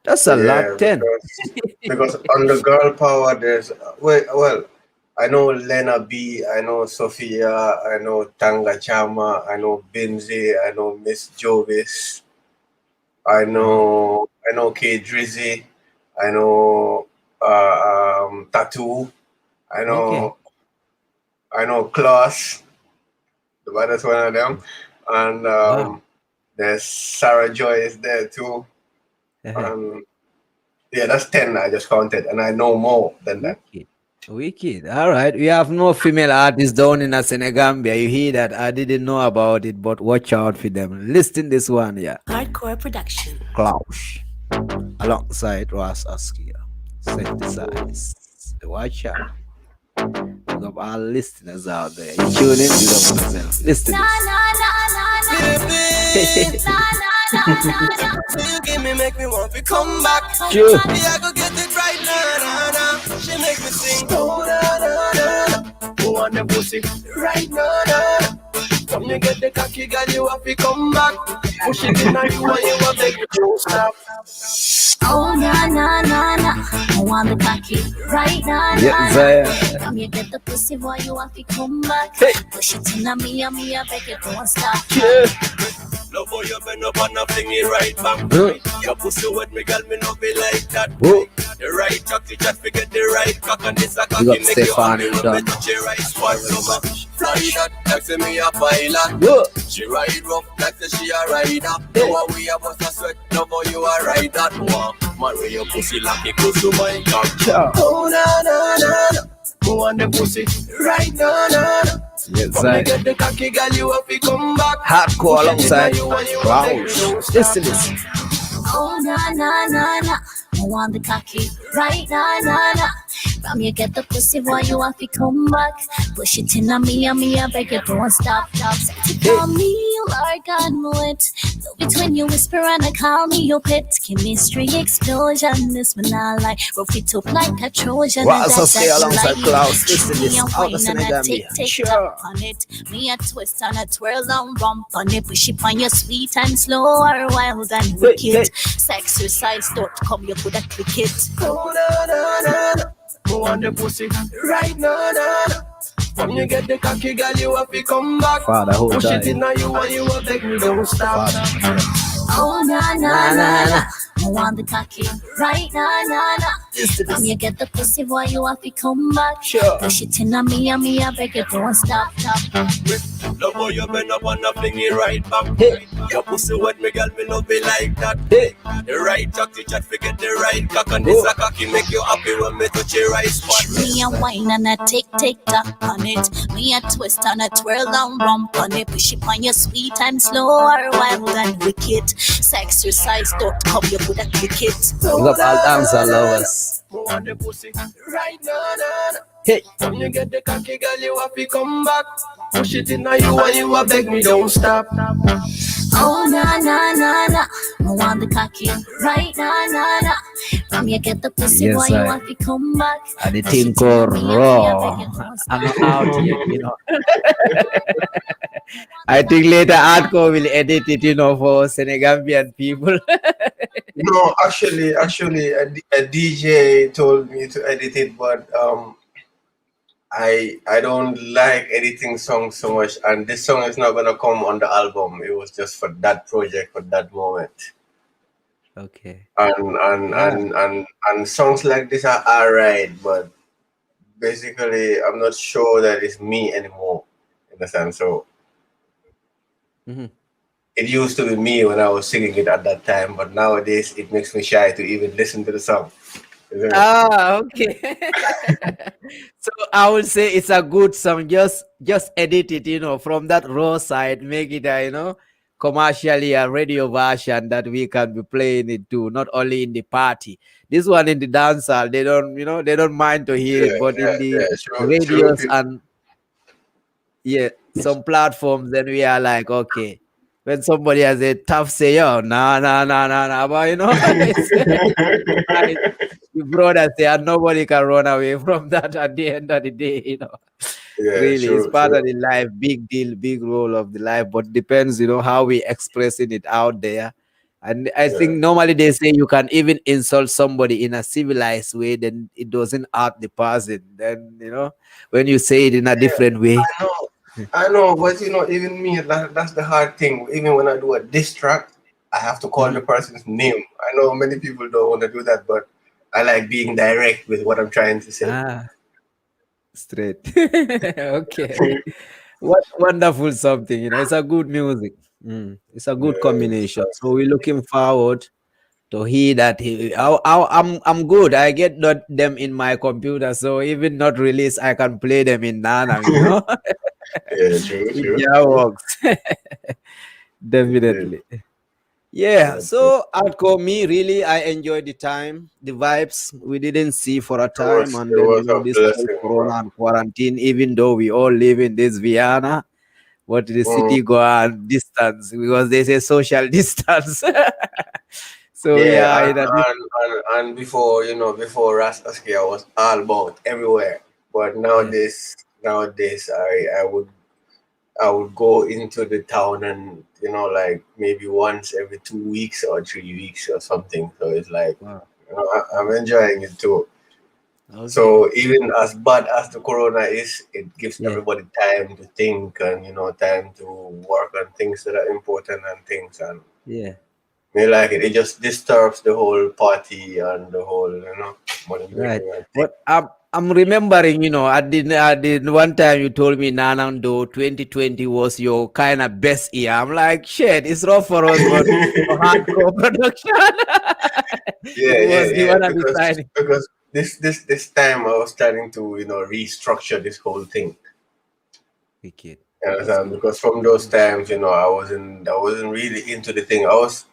S1: That's a lot. 10.
S3: Because on the girl power, there's well, I know Lena B, I know Sophia, I know Tanga Chama, I know Benzi, I know Miss Jovis, I know K Drizzy, I know Tattoo, I know Klaus, the baddest one of them, and there's Sarah Joy is there too. Yeah, that's 10 I just counted, and I know more than that.
S1: Wicked. All right. We have no female artists down in Senegambia. You hear that? I didn't know about it, but watch out for them. Listen this one, yeah.
S4: Hardcore production.
S1: Klaus. Alongside RAS ASKIA. Synthesize. Watch out. Big up all listeners out there. You tune in, big up yourself. Listen to this.
S2: You give me, make me want to come back.
S1: Sure.
S2: Yeah, I go get it right now. She make me sing, oh na na na. Who want the pussy right now? Come you get the cocky girl, you have to come back. Push it in and you want you a beg, don't stop.
S5: Oh na na na na, I want the cocky right now. Come you get the pussy boy, you have to come back. Push it in and me, I beg you don't stop.
S2: Love how you bend up and I fling it right back. Your pussy wet, me girl, me no be like that. The right cocky, just forget the right cock and this a cocky make you happy when me touch your right spot. Fly that, like say me a pilot. She ride rough, like say she a rider. Now we a bust a sweat, love how you a ride that one. Man, where your pussy like it close to my cock. Oh na na na, who want the pussy right now?
S1: Yes,
S2: Come and get the cocky girl, you have to come back.
S1: Hardcore alongside Roush. Listen.
S5: Oh na na na na, I want the cocky right now, na na. From you get the pussy boy, you have to come back. Push it in on me, I beg you don't stop. Call me like I know it. So between you whisper and I call me your pet. Chemistry explosion, this one I like. Rough it up like a Trojan.
S1: RAS ASKIA alongside Klaus. Listen
S5: Me
S1: this.
S5: a
S1: Out of
S5: wine and
S1: Senegal.
S5: a tick on it. Me a twist and a twirl and rump on it. Push it on your sweet and slow or wild and wicked. Exercise don't come, you could have click it.
S2: Oh na na na, who want the pussy right now? When you get the cocky girl, you have to come back.
S1: Father, hold
S2: push
S1: that.
S2: it in and you want you a beg me don't stop.
S5: Oh na na na na, I want the cocky right now, na na. When you get the pussy boy, you have to come back.
S1: Sure.
S5: Push it in on me, I beg you don't stop.
S2: Love how you bend up and I fling it right back. Your pussy wet, me girl, me love it like that. The right cocky, just forget the right cock and this a cocky make you happy when me touch your right spot.
S5: Me a wine and a tick tock on it. Me a twist and a twirl and rump on it. Push it on your sweet and slow or wild and wicked. Sexercise.com, you could have click it.
S1: We got all dancer lovers.
S2: Who want the pussy right now?
S1: Hey.
S2: When you get the cocky girl, you have to come back. Push it in and you a beg me don't stop.
S5: Oh na na na na, I want the cocky right now, na na. From you get the pussy
S1: Yes,
S5: boy, you
S1: I-
S5: have to come back.
S1: And the thing called raw. I'm not out yet, you know. I think later Hardcore will edit it, you know, for Senegambian people.
S3: No, actually, a DJ told me to edit it, but I don't like editing songs so much, and this song is not gonna come on the album. It was just for that project, for that moment.
S1: Okay.
S3: And songs like this are alright, but basically I'm not sure that it's me anymore. Understand? So
S1: Mhm.
S3: it used to be me when I was singing it at that time, but nowadays it makes me shy to even listen to the song. Isn't it?
S1: Okay. So I would say it's a good song. Just edit it, you know, from that raw side, make it a, you know, commercially a radio version that we can be playing it too, not only in the party. This one in the dance hall, they don't, you know, they don't mind to hear it, but in the
S3: True,
S1: radios
S3: true.
S1: and some platforms, then we are like, okay. When somebody has a tough say, yo, nah, but you know, it's, you brothers say, and nobody can run away from that at the end of the day, you know.
S3: Yeah,
S1: Really, it's
S3: true,
S1: part
S3: true.
S1: of the life, big deal, big role of the life, but depends, you know, how we expressing it out there. And I think normally they say you can even insult somebody in a civilized way, then it doesn't hurt the person. Then, you know, when you say it in a different way.
S3: I know, but you know, even me, that's the hard thing. Even when I do a diss track, I have to call the person's name. I know many people don't want to do that, but I like being direct with what I'm trying to say.
S1: Straight. Okay. What wonderful something, you know. It's a good music. It's a good combination. So we're looking forward to hear that. I'm good. I get them in my computer, so even not released, I can play them in Nana, you know.
S3: Yeah, true.
S1: It works. Definitely. Yeah, so Hardcore, me really, I enjoyed the time, the vibes we didn't see for a time, and
S3: It
S1: then
S3: was a
S1: this whole
S3: blessing,
S1: corona and quarantine. Even though we all live in this Vienna, but the city go on distance because they say social distance. So
S3: Yeah,
S1: yeah,
S3: and,
S1: in addition,
S3: and before, before RAS ASKIA was all about everywhere. But
S1: yeah,
S3: nowadays I would go into the town and like maybe once every 2 weeks or 3 weeks or something. So it's like
S1: wow,
S3: I'm enjoying it too.
S1: okay,
S3: So even as bad as the corona is, it gives
S1: yeah,
S3: everybody time to think and time to work on things that are important and things and
S1: yeah.
S3: me like it. It just disturbs the whole party and the whole money
S1: Right.
S3: making and thing.
S1: What I'm remembering, I did one time you told me Nanando 2020 was your kind of best year. I'm like, shit, it's rough for us, but for hardcore production,
S3: Yeah,
S1: it
S3: yeah,
S1: was the
S3: yeah.
S1: one I
S3: Because
S1: decided.
S3: because this time I was starting to restructure this whole thing.
S1: Wicked.
S3: You
S1: That's
S3: understand?
S1: good.
S3: Because from those times, I wasn't really into the thing. I was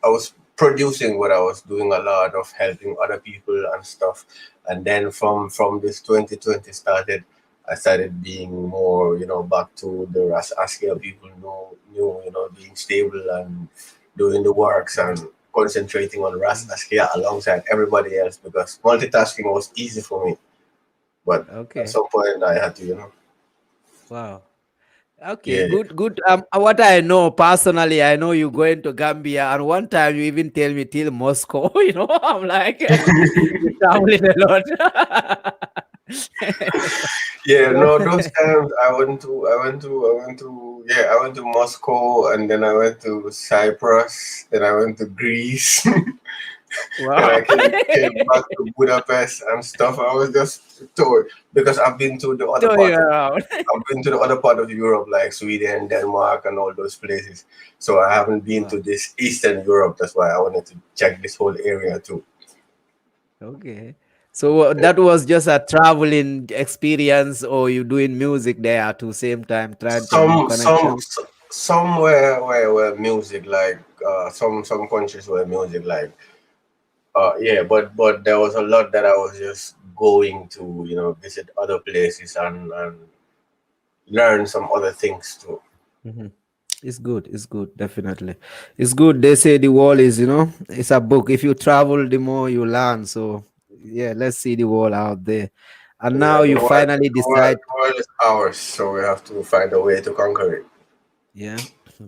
S3: producing what I was doing a lot of helping other people and stuff. And then from this 2020 started, I started being more, back to the RAS ASKIA people knew, being stable and doing the works and concentrating on RAS
S1: Mhm.
S3: ASKIA alongside everybody else because multitasking was easy for me. But at
S1: Okay.
S3: some point I had to,
S1: Wow. Okay,
S3: yeah.
S1: good, good. What I know personally, I know you going to Gambia, and one time you even tell me till Moscow. I'm like, you traveling a lot.
S3: Yeah,
S1: So,
S3: no, those times I went to Moscow and then I went to Cyprus, then I went to Greece, then I
S1: wow.
S3: came back to Budapest and stuff. I was just toured because
S1: So you around.
S3: I've been to the other part of Europe like Sweden, Denmark and all those places. So I haven't been
S1: Wow.
S3: to this Eastern Europe. That's why I wanted to check this whole area too.
S1: Okay. So that was just a traveling experience, or you doing music there at the same time, trying to make
S3: Some some
S1: connections.
S3: somewhere where music like some countries where music like yeah, but there was a lot that I was just going to visit other places and learn some other things too.
S1: Mhm. It's good. It's good. Definitely. It's good. They say the world is, it's a book. If you travel, the more you learn. So, yeah, let's see the world out there. And
S3: Yeah,
S1: now you finally decide.
S3: the world is ours, so we have to find a way to conquer it.
S1: Yeah.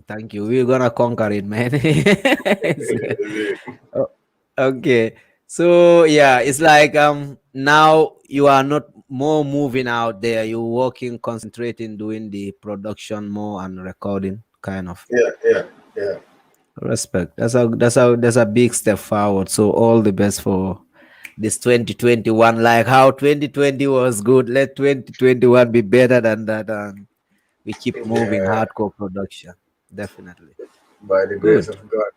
S1: Thank you. We're going to conquer it, man. It's good. Oh, okay. So, yeah, it's like now you are not more moving out there. You're working, concentrating, doing the production more and recording, kind of.
S3: Yeah, yeah, yeah.
S1: Respect. That's a big step forward. So all the best for this 2021. Like how 2020 was good, let 2021 be better than that, and we keep moving
S3: Yeah,
S1: hardcore production. Definitely.
S3: by the grace
S1: Good.
S3: of God.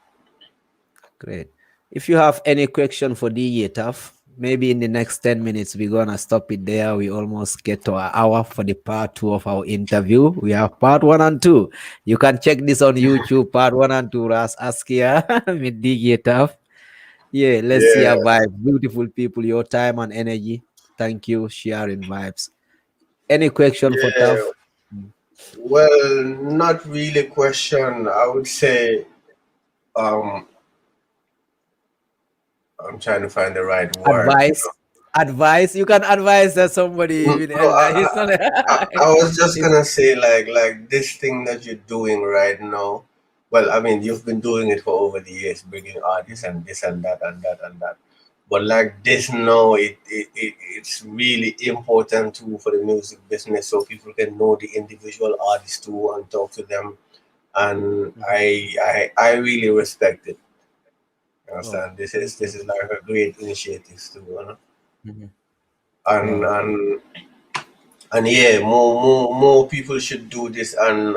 S1: Great. If you have any question for DJ Taff, maybe in the next 10 minutes we're gonna stop it there. We almost get to an hour for the part two of our interview. We have part one and two. You can check this on YouTube, part one and two, RAS ASKIA with DJ Taff. Yeah, let's see our
S3: Yeah,
S1: vibe. Beautiful people, your time and energy. Thank you, sharing vibes. Any question for
S3: yeah.
S1: Taff? Mm.
S3: Well, not really question. I would say um I'm trying to find the right word.
S1: Advice? Advice? You can advise that somebody
S3: No,
S1: even
S3: no,
S1: elder. It's not.
S3: I was just
S1: It's,
S3: gonna say like this thing that you're doing right now. Well, I mean, you've been doing it for over the years, bringing artists and this and that and that and that. But like this now, it's really important too for the music business, so people can know the individual artists too and talk to them. And
S1: Mhm.
S3: I really respect it. You
S1: Oh,
S3: understand? This is
S1: thank
S3: this
S1: you.
S3: is like a great initiative too,
S1: Mhm.
S3: and
S1: Wow.
S3: yeah, more people should do this, and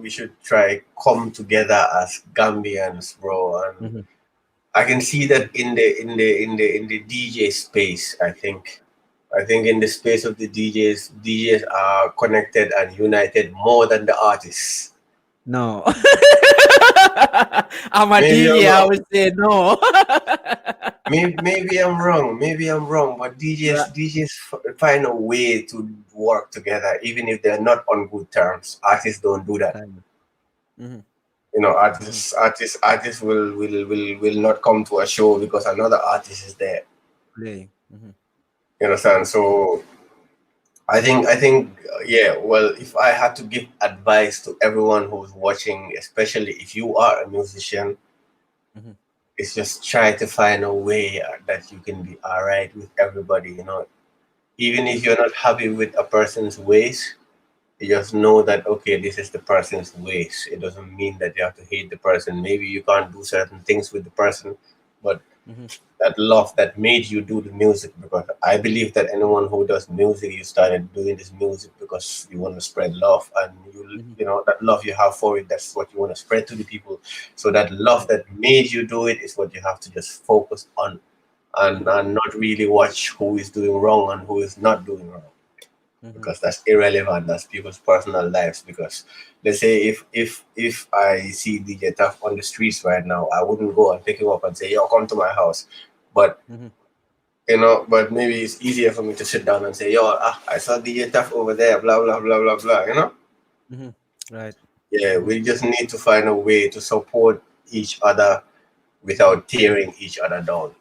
S3: we should try come together as Gambians, bro. And
S1: Mhm.
S3: I can see that in the DJ space. I think in the space of the DJs are connected and united more than the artists.
S1: No. I'm a
S3: Maybe I'm
S1: DJ. I
S3: wrong.
S1: would say no.
S3: Maybe I'm wrong. Maybe I'm wrong. But
S1: Right.
S3: DJs find a way to work together, even if they're not on good terms. Artists don't do that.
S1: Kind of. Mhm.
S3: You know, artists will not come to a show because another artist is there.
S1: Play.
S3: You understand? So I think, yeah. Well, if I had to give advice to everyone who's watching, especially if you are a musician,
S1: Mhm.
S3: it's just try to find a way that you can be all right with everybody. You know, even if you're not happy with a person's ways, you just know that okay, this is the person's ways. It doesn't mean that you have to hate the person. Maybe you can't do certain things with the person, but
S1: Mhm.
S3: that love that made you do the music, because I believe that anyone who does music, you started doing this music because you want to spread love, and
S1: Mhm.
S3: you know that love you have for it, that's what you want to spread to the people. So that love
S1: Right.
S3: that made you do it is what you have to just focus on,
S1: Mhm.
S3: and not really watch who is doing wrong and who is not doing wrong,
S1: Mhm.
S3: because that's irrelevant. That's people's personal lives. Because let's say if I see DJ Taff on the streets right now, I wouldn't go and pick him up and say, "Yo, come to my house." But
S1: Mhm.
S3: you know, but maybe it's easier for me to sit down and say, "Yo, I saw DJ Taff over there," blah blah blah blah blah. You know?
S1: Mhm. Right.
S3: Yeah,
S1: Mhm.
S3: we just need to find a way to support each other
S1: Mhm.
S3: without tearing each other down.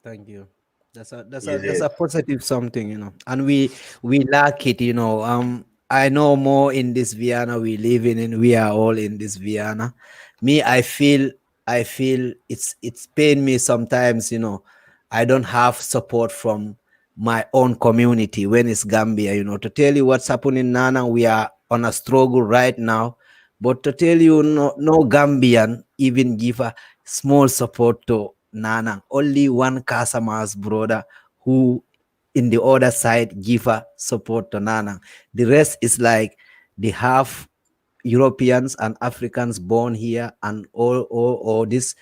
S1: Thank you.
S3: Is
S1: That's
S3: it?
S1: a positive something, and we lack it. I know more in this Vienna we live in. We are all in this Vienna. Me, I feel it's pain me sometimes. I don't have support from my own community when it's Gambia. To tell you what's happening, Nana, we are on a struggle right now. But to tell you, no Gambian even give a small support to Nana. Only one Kasama's brother who in the other side give a support to Nana. The rest is like they have Europeans and Africans born here, and all this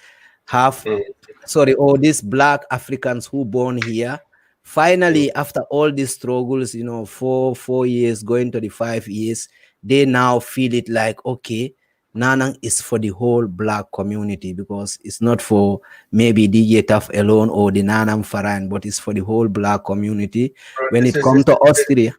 S1: have
S3: Mm.
S1: sorry, all these black Africans who born here.
S3: Mm.
S1: Finally, after all these struggles, 4 years going to the 5 years, they now feel it like okay, Nanang is for the whole black community, because it's not for maybe DJ Taf alone or the Nanang Faran, but it's for the whole black community.
S3: Bro,
S1: When
S3: this
S1: it
S3: is
S1: comes
S3: this
S1: to
S3: is
S1: Austria,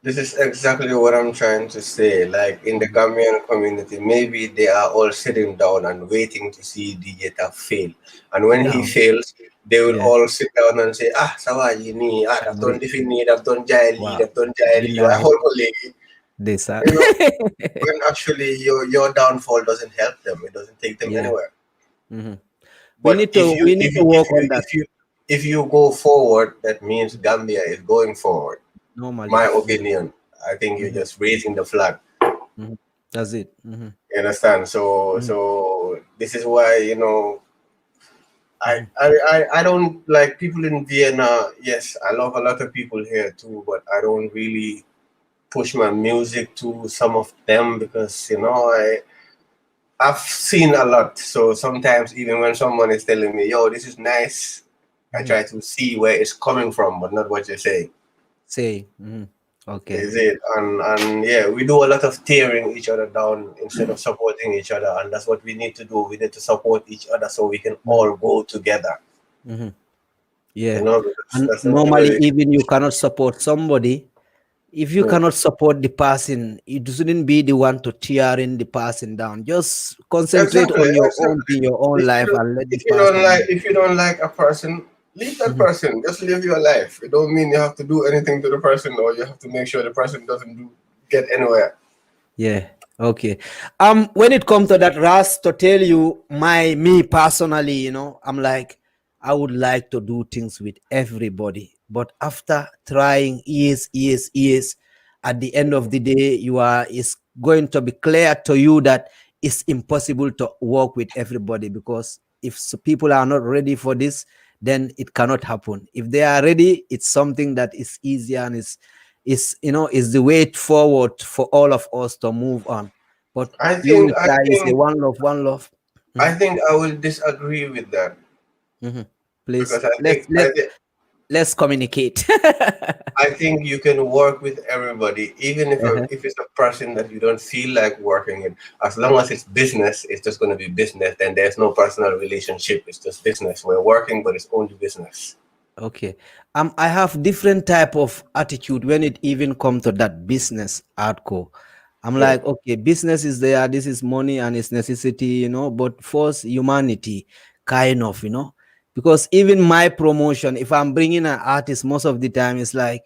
S3: this is exactly what I'm trying to say. Like in the
S1: Mhm.
S3: Gambian community, maybe they are all sitting down and waiting to see DJ Taff fail. And when he
S1: Down,
S3: fails, they will
S1: yeah,
S3: all sit down and say, "Ah, sawaji ni, I've done
S1: agree.
S3: defini, I've done jaili,
S1: Wow,
S3: I've done jaili, I
S1: billahi,
S3: hold colleague."
S1: this,
S3: You know, when actually your downfall doesn't help them, it doesn't take them
S1: yeah.
S3: anywhere.
S1: Mhm. We
S3: But
S1: need to we need to work on that
S3: if you go forward, that means Gambia is going forward.
S1: normally.
S3: My opinion. I think you're
S1: Mhm.
S3: just raising the flag.
S1: Mhm. That's it. Mhm.
S3: You understand? So
S1: Mhm.
S3: this is why,
S1: Mhm.
S3: I don't like people in Vienna. Yes, I love a lot of people here too, but I don't really push my music to some of them because I've seen a lot. So sometimes even when someone is telling me, "Yo, this is nice," I
S1: Mhm.
S3: try to see where it's coming from, but not what you're saying.
S1: Say. Mhm. Okay.
S3: Is it? And yeah, we do a lot of tearing each other down instead of supporting each other, and that's what we need to do. We need to support each other so we can
S1: Mhm.
S3: all go together.
S1: Mhm. Yeah.
S3: Because
S1: And
S3: that's the only way
S1: normally,
S3: we can.
S1: even you cannot support somebody. If you
S3: Mm.
S1: cannot support the person, it shouldn't be the one to tearing the person down. Just concentrate
S3: Exactly,
S1: on your own
S3: exactly.
S1: thing, your own life, and let the person be.
S3: If you don't like a person, leave that
S1: Mhm.
S3: person. Just live your life. It don't mean you have to do anything to the person, or you have to make sure the person doesn't get anywhere.
S1: Yeah. Okay. When it comes to that, Ras, to tell you me personally, I'm like, I would like to do things with everybody. But after trying years, at the end of the day, it's going to be clear to you that it's impossible to work with everybody, because if people are not ready for this, then it cannot happen. If they are ready, it's something that is easier, and is the way forward for all of us to move on. But
S3: I
S1: you
S3: think
S1: will
S3: I
S1: try, you say
S3: think
S1: one love, one love.
S3: I
S1: Mhm.
S3: think I will disagree with that
S1: Mhm. Please,
S3: because I
S1: let's
S3: think
S1: let's let's communicate.
S3: I think you can work with everybody, even
S1: Uh-huh.
S3: if it's a person that you don't feel like working with. As long as it's business, it's just going to be business. Then there's no personal relationship. It's just business. We're working, but it's only business.
S1: Okay. I have different type of attitude when it even come to that business hardcore. I'm
S3: Yeah.
S1: like, okay, business is there, this is money and it's necessity, but first humanity, kind of, because even my promotion, if I'm bringing an artist, most of the time it's like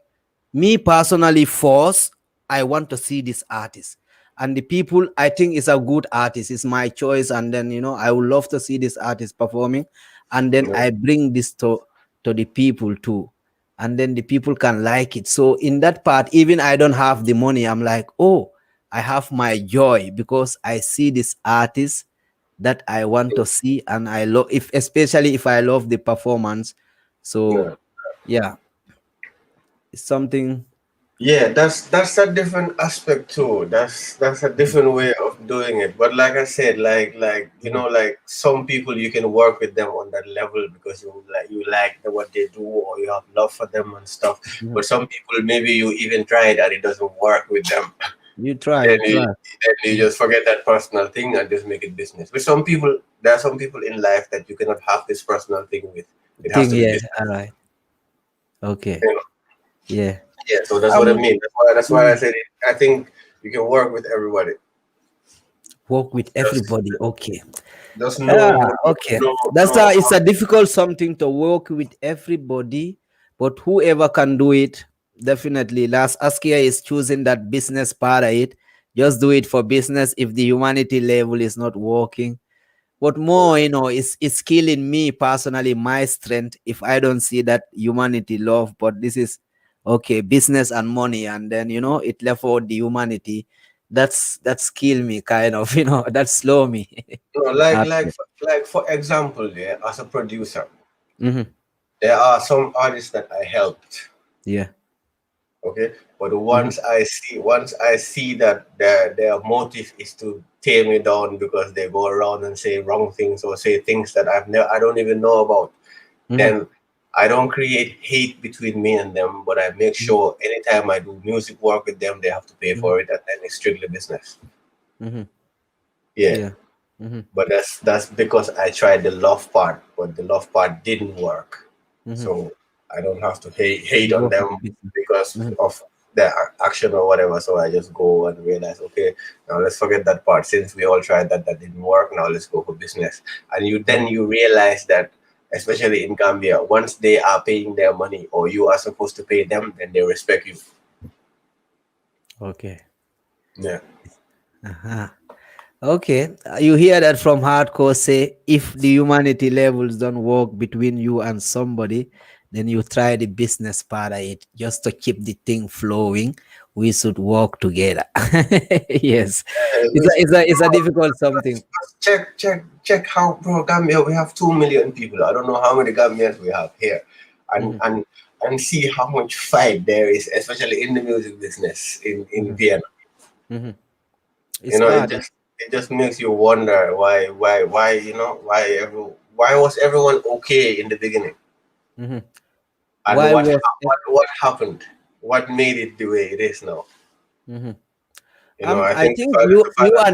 S1: me personally force, I want to see this artist. And the people I think is a good artist, it's my choice. And then, I would love to see this artist performing. And then
S3: Yeah.
S1: I bring this to the people too. And then the people can like it. So in that part, even I don't have the money, I'm like, oh, I have my joy because I see this artist that I want to see, and I love, if especially if I love the performance. So
S3: Yeah.
S1: yeah, it's something.
S3: Yeah, that's a different aspect too. That's a different way of doing it. But like I said, like like some people you can work with them on that level because you like what they do or you have love for them and stuff.
S1: Mhm.
S3: But some people maybe you even try it and it doesn't work with them.
S1: You try,
S3: Then
S1: you
S3: you,
S1: try.
S3: then you
S1: Mhm.
S3: just forget that personal thing and just make it business. With some people, there are some people in life that you cannot have this personal thing with. It has
S1: Thing,
S3: to be
S1: yeah,
S3: business.
S1: all right, okay,
S3: You know?
S1: yeah.
S3: Yeah, so that's what I
S1: um
S3: mean. That's why I
S1: mhm.
S3: said it. I think you can work with everybody.
S1: Work with
S3: Just
S1: everybody, okay.
S3: just
S1: Yeah,
S3: know
S1: okay.
S3: know
S1: That's
S3: know
S1: it's a difficult something to work with everybody, but whoever can do it, definitely. Last Askia is choosing that business part of it. Just do it for business if the humanity level is not working. But more, it's killing me personally, my strength, if I don't see that humanity love. But this is okay, business and money, and then it left out the humanity. That's kill me kind of, that slow me.
S3: like
S1: Okay.
S3: like for example, yeah, as a producer,
S1: Hmm.
S3: there are some artists that I helped.
S1: Yeah.
S3: Okay, but
S1: Hmm.
S3: once I see that their motive is to tear me down because they go around and say wrong things or say things that I don't even know about,
S1: Hmm.
S3: then I don't create hate between me and them, but I make
S1: Hmm.
S3: sure anytime I do music work with them, they have to pay
S1: Hmm.
S3: for it, and then it's strictly business.
S1: Hmm.
S3: Yeah,
S1: Yeah. Hmm.
S3: but that's because I tried the love part, but the love part didn't work.
S1: Hmm.
S3: So I don't have to hate
S1: You
S3: on
S1: work with the
S3: them
S1: business.
S3: because
S1: Hmm.
S3: of their action or whatever. So I just go and realize, okay, now let's forget that part. Since we all tried that didn't work, now let's go for business. And you realize that, especially in Gambia, once they are paying their money or you are supposed to pay them, then they respect you.
S1: Okay.
S3: Yeah.
S1: Uh-huh. Okay, you hear that from hardcore say if the humanity levels don't work between you and somebody, then you try the business part of it just to keep the thing flowing. We should work together. Yes, it's a difficult something.
S3: Check how, bro, Gambia, we have 2 million people. I don't know how many Gambians we have here, and
S1: Mhm,
S3: and and see how much fight there is, especially in the music business in
S1: mhm,
S3: Vienna.
S1: mhm.
S3: You
S1: It's
S3: know, it
S1: bad.
S3: just it just makes you wonder why why was everyone okay in the beginning,
S1: Mhm.
S3: and
S1: Why was it?
S3: what happened, what made it the way it is now.
S1: Mhm.
S3: I
S1: I
S3: think to
S1: think
S3: find,
S1: you
S3: to find
S1: you
S3: out.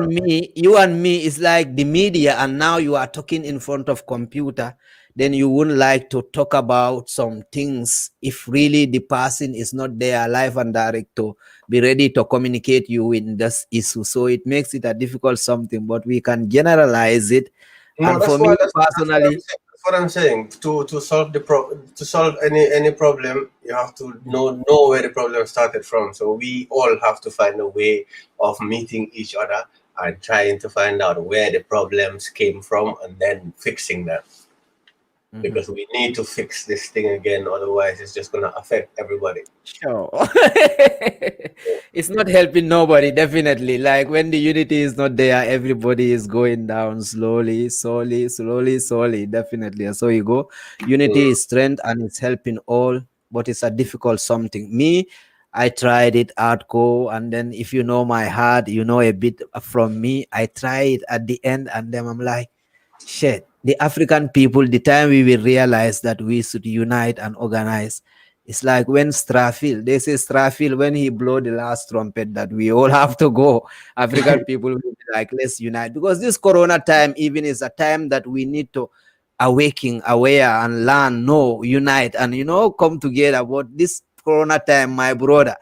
S1: and me is like the media, and now you are talking in front of computer. Then you wouldn't like to talk about some things if really the person is not there, live and direct, to be ready to communicate you in this issue. So it makes it a difficult something, but we can generalize it.
S3: No,
S1: And for me
S3: that's what I'm
S1: personally,
S3: saying. That's what I'm saying. To solve to solve any problem, you have to know where the problem started from. So we all have to find a way of meeting each other and trying to find out where the problems came from and then fixing them.
S1: mhm.
S3: Because we need to fix this thing again, otherwise it's just gonna affect everybody.
S1: Sure. It's not helping nobody, definitely. Like when the unity is not there, everybody is going down slowly, slowly, slowly, slowly, definitely. And so you go. Unity
S3: Mm.
S1: is strength and it's helping all, but it's a difficult something. Me, I tried it hardcore, and then if you know my heart, you know a bit from me. I tried at the end, and then I'm like, shit, the African people, the time we will realize that we should unite and organize, it's like when Strafil, they say Strafil, when he blow the last trumpet that we all have to go, African people will be like, let's unite. Because this Corona time even is a time that we need to awaken, aware, and learn, know, unite, and come together. But this Corona time, my brother,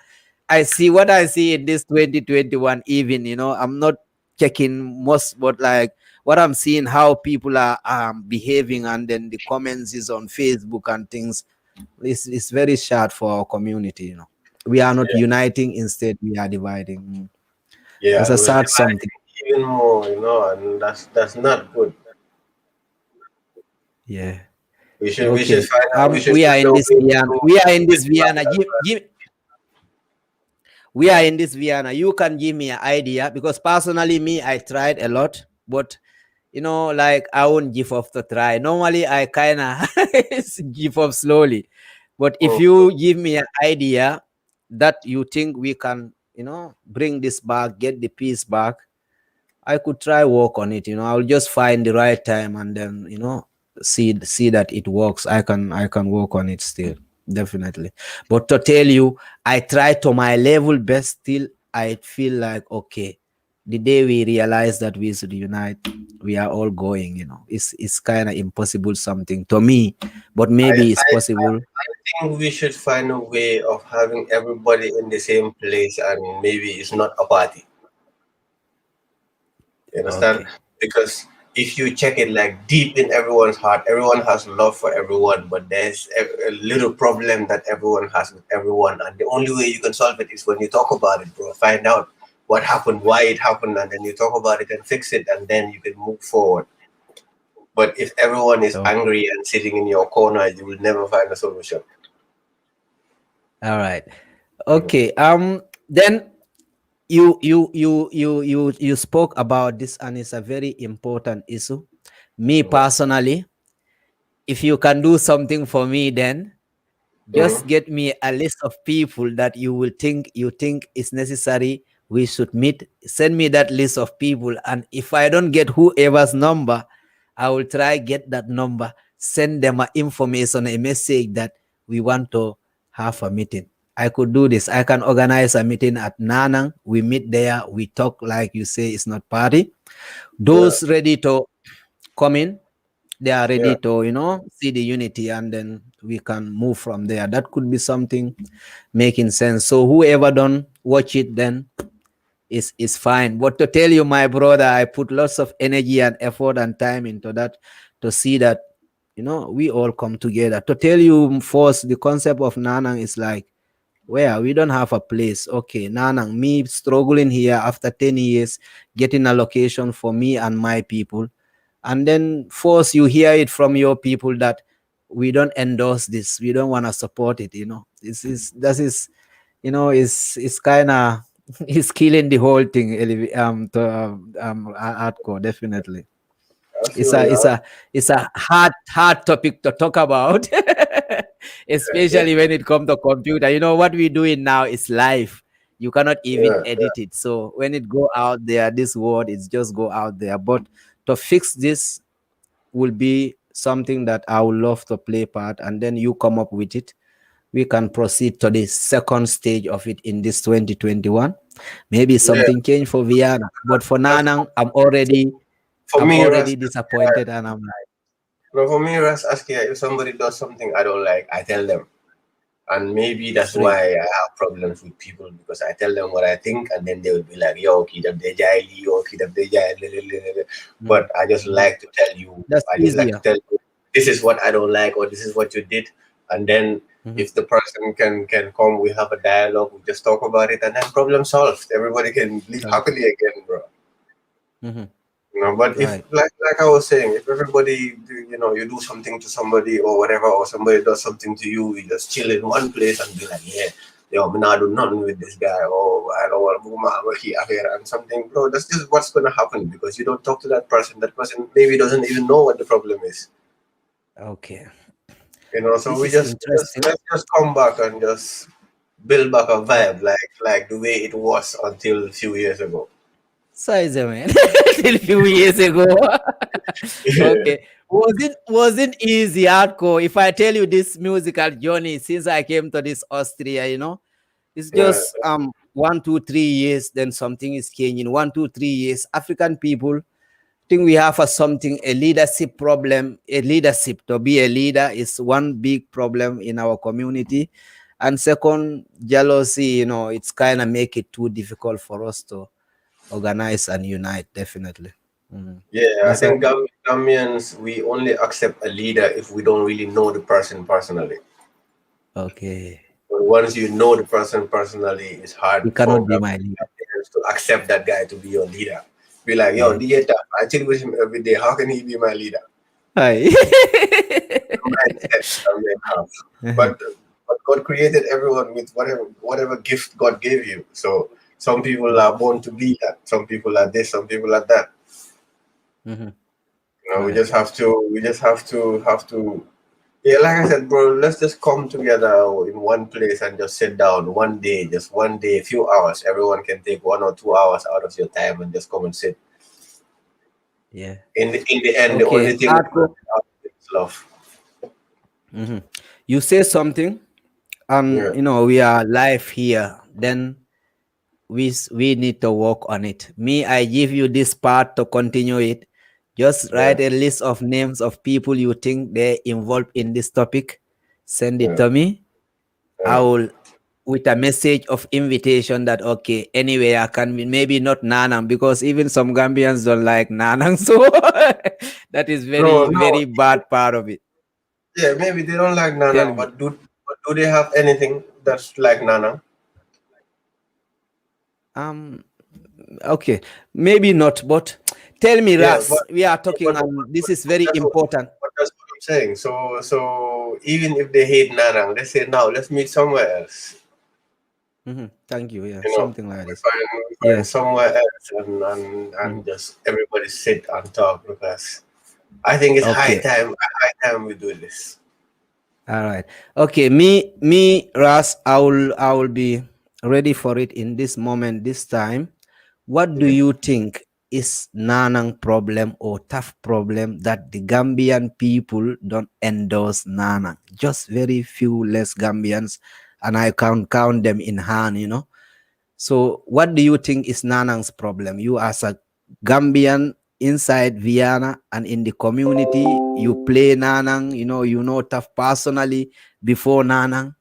S1: I see what I see in this 2021. Even I'm not checking most, but like what I'm seeing, how people are behaving, and then the comments is on Facebook and things. It's very sad for our community. We are not
S3: Yeah,
S1: uniting; instead, we are dividing.
S3: yeah,
S1: It's a
S3: and we're
S1: sad something.
S3: dividing even more, and that's not good.
S1: Yeah.
S3: We should
S1: Okay.
S3: find out. We should
S1: We are
S3: find
S1: in
S3: a
S1: this
S3: way
S1: Vienna.
S3: to
S1: We are in
S3: build
S1: this
S3: back
S1: Vienna.
S3: as well.
S1: We are in this Vienna. You can give me an idea, because personally, me, I tried a lot, but like I won't give up to try. Normally, I kind of give up slowly. But if
S3: Mm.
S1: you give me an idea that you think we can, bring this back, get the peace back, I could try work on it. I'll just find the right time, and then see that it works. I can work on it still, definitely. But to tell you, I try to my level best. Still, I feel like, okay, the day we realize that we should unite, we are all going. It's kind of impossible something to me, but maybe it's possible.
S3: I think we should find a way of having everybody in the same place, and maybe it's not a party. You understand?
S1: Okay.
S3: Because if you check it like deep in everyone's heart, everyone has love for everyone, but there's a little problem that everyone has with everyone, and the only way you can solve it is when you talk about it, bro. Find out what happened, why it happened, and then you talk about it and fix it, and then you can move forward. But if everyone is
S1: So,
S3: angry and sitting in your corner, you will never find a solution.
S1: all right.
S3: Mhm.
S1: Okay. Then you spoke about this, and it's a very important issue. Me
S3: Mhm.
S1: personally, if you can do something for me, then just
S3: Mhm.
S1: get me a list of people that you think is necessary we should meet. Send me that list of people, and if I don't get whoever's number, I will try get that number, send them a information, a message that we want to have a meeting. I could do this. I can organize a meeting at Nanang. We meet there, we talk, like you say, it's not party.
S3: Yeah,
S1: Those ready to come in, they are
S3: yeah,
S1: ready to see the unity, and then we can move from there. That could be something making sense. So whoever don't watch it, then is fine. But to tell you, my brother, I put lots of energy and effort and time into that, to see that we all come together. To tell you first, the concept of Nanang is like, where we don't have a place. Okay, Nanang, me struggling here after 10 years, getting a location for me and my people, and then first you hear it from your people that we don't endorse this, we don't want to support it. This is that is is kind of is killing the whole thing. Hardcore, definitely. it's a
S3: absolutely.
S1: it's a it's a hard topic to talk about.
S3: Yeah,
S1: Especially when it comes to computer. What we're doing now is live. You cannot even
S3: yeah,
S1: edit it, so when it go out there, this word is just go out there. But to fix this will be something that I would love to play part, and then you come up with it. We can proceed to the second stage of it in this 2021. Maybe
S3: yeah.
S1: something change for Vienna, but for
S3: No,
S1: Nanang, I'm already
S3: Russ,
S1: disappointed, and I'm like,
S3: no, for me, Russ, Askia, if somebody does something I don't like, I tell them. And maybe that's
S1: straight.
S3: why I have problems with people because I tell them what I think and then they will be like, yo, kidab de jaili, yo, kidab de jaili.
S1: Mm,
S3: But I just
S1: mm.
S3: like to tell you,
S1: That's
S3: I just like to
S1: easier.
S3: tell you, this is what I don't like or this is what you did. And then
S1: Mhm,
S3: if the person can come, we have a dialogue, we just talk about it and then problem solved. Everybody can live
S1: so,
S3: happily again, bro.
S1: mhm,
S3: But if
S1: right.
S3: like I was saying, if everybody you do something to somebody or whatever, or somebody does something to you, you just chill in one place and be like, yeah, yo, I'm not do nothing with this guy, or I don't want to move my here and something, bro. That's just what's gonna happen because you don't talk to that person. That person maybe doesn't even know what the problem is.
S1: Okay.
S3: So
S1: This
S3: we
S1: is
S3: just
S1: interesting.
S3: let's just come back and just build back a vibe like the way it was until a few years ago.
S1: Size, man. Till few years ago.
S3: Yeah,
S1: Okay. Was it easy, hardcore? If I tell you this musical journey since I came to this Austria, it's
S3: yeah,
S1: just 1, 2, 3 years, then something is changing. 1, 2, 3 years. African people think we have a leadership problem. A leadership, to be a leader is one big problem in our community. And second, jealousy, it's kind of make it too difficult for us to organize and unite, definitely.
S3: Yeah, I
S1: That's
S3: think
S1: all.
S3: Gambians, we only accept a leader if we don't really know the person personally.
S1: Okay.
S3: But once you know the person personally, it's
S1: He
S3: hard for
S1: cannot be my leader.
S3: Gambians to accept that guy to be your leader. Be like, yo,
S1: Yeah.
S3: DJ Taff, I chill with him every day. How can he be my leader?
S1: Hi.
S3: Mindset that they have. But God created everyone with whatever gift God gave you. So some people are born to be that. Some people are this. Some people are that.
S1: Mhm.
S3: We
S1: Right.
S3: just have to. Yeah, like I said, bro, let's just come together in one place and just sit down one day, just one day, a few hours. Everyone can take 1 or 2 hours out of your time and just come and sit.
S1: Yeah.
S3: In the end, the
S1: Okay.
S3: only thing
S1: Hardcore.
S3: is love.
S1: You say something, and
S3: Yeah,
S1: we are live here. Then we need to work on it. Me, I give you this part to continue it. Just
S3: yeah,
S1: write a list of names of people you think they're involved in this topic. Send it
S3: yeah,
S1: to me. I
S3: yeah.
S1: will, with a message of invitation that okay, anyway, I can be, maybe not Nanang, because even some Gambians don't like Nanang. So that is
S3: No,
S1: very,
S3: no.
S1: very bad part of it.
S3: Yeah, maybe they don't like
S1: Tell
S3: Nana,
S1: me.
S3: but do they have anything that's like Nana?
S1: Um okay, maybe not, but tell me,
S3: Yeah,
S1: Ras, we are talking, and this is very
S3: that's what,
S1: important.
S3: but that's what I'm saying. So even if they hate Nana, let's say now let's meet somewhere else.
S1: Thank you. Yeah,
S3: You know,
S1: something like
S3: we
S1: this.
S3: find
S1: Yes.
S3: somewhere else and
S1: Mhm.
S3: just everybody sit and talk because I think it's
S1: Okay.
S3: high time we do this.
S1: All right. Okay. Ras, I will be ready for it in this moment, this time. What do
S3: Yeah,
S1: you think is Nanang problem or tough problem that the Gambian people don't endorse Nanang? Just very few less Gambians, and I can count them in hand. So what do you think is Nanang's problem? You as a Gambian inside Vienna and in the community, you play Nanang, you know Tough personally before Nanang.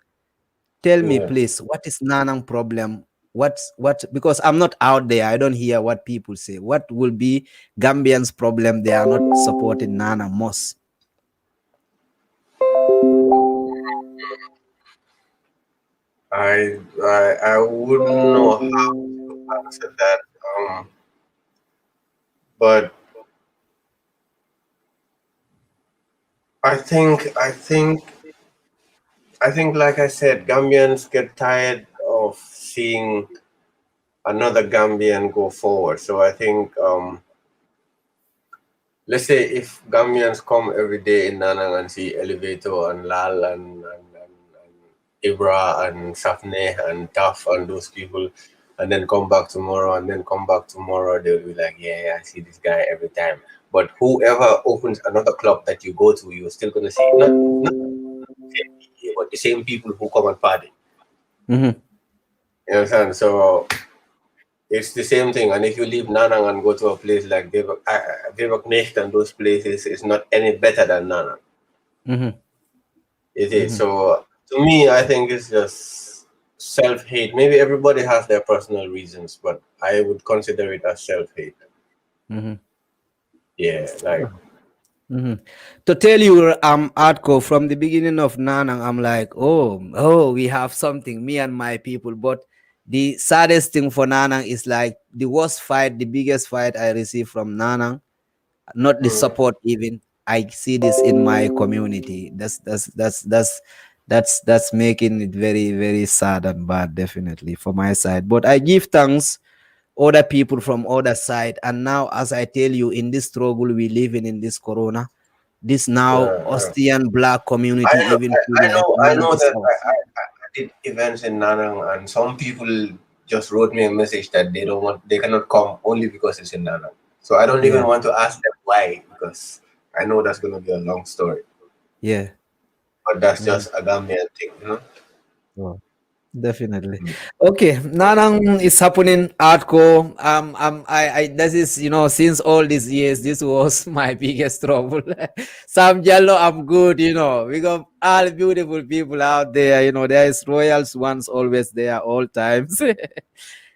S1: Tell me,
S3: yeah.
S1: please, what is Nanang problem? What because I'm not out there, I don't hear what people say. What will be Gambians' problem they are not supporting Nanang most?
S3: I wouldn't know how to answer that. But I think, like I said, Gambians get tired of seeing another Gambian go forward. So I think, let's say if Gambians come every day in Nanang and see Elevator and Lal and Ibra and Safne and Taff and those people, and then come back tomorrow and then come back tomorrow, they'll be like, yeah, I see this guy every time. But whoever opens another club that you go to, you're still gonna see not but the same people who come and party.
S1: Mm-hmm.
S3: You understand? So it's the same thing. And if you leave Nanang and go to a place like Vivek and those places, it's not any better than Nanang.
S1: Mm-hmm.
S3: It is.
S1: Mm-hmm.
S3: So to me, I think it's just self hate. Maybe everybody has their personal reasons, but I would consider it as self hate.
S1: Mm-hmm.
S3: Yeah, like
S1: To tell you, I'm hardcore from the beginning of Nanang. I'm like, oh, we have something, me and my people. But the saddest thing for Nanang is like the worst fight, the biggest fight I received from Nanang. Not the
S3: mm,
S1: support even. I see this in my community. That's making it very, very sad and bad, definitely for my side. But I give thanks other people from other side. And now, as I tell you, in this struggle we live in this corona, this now
S3: yeah, yeah.
S1: Austrian black
S3: I
S1: community
S3: know,
S1: even feel
S3: I
S1: like
S3: know, I
S1: Nana
S3: know
S1: is
S3: that
S1: ours.
S3: I did events in Nanang, and some people just wrote me a message that they cannot come only because it's in Nanang. So I don't even
S1: Yeah,
S3: want to ask them why because I know that's going to be a long story.
S1: yeah.
S3: But that's
S1: Mhm.
S3: just a Gambian thing.
S1: Oh. Definitely. Okay, Nanang is happening hardcore. This is, since all these years, this was my biggest trouble. Sam Jallo, I'm good, We got all beautiful people out there, there is royals ones always there, all times.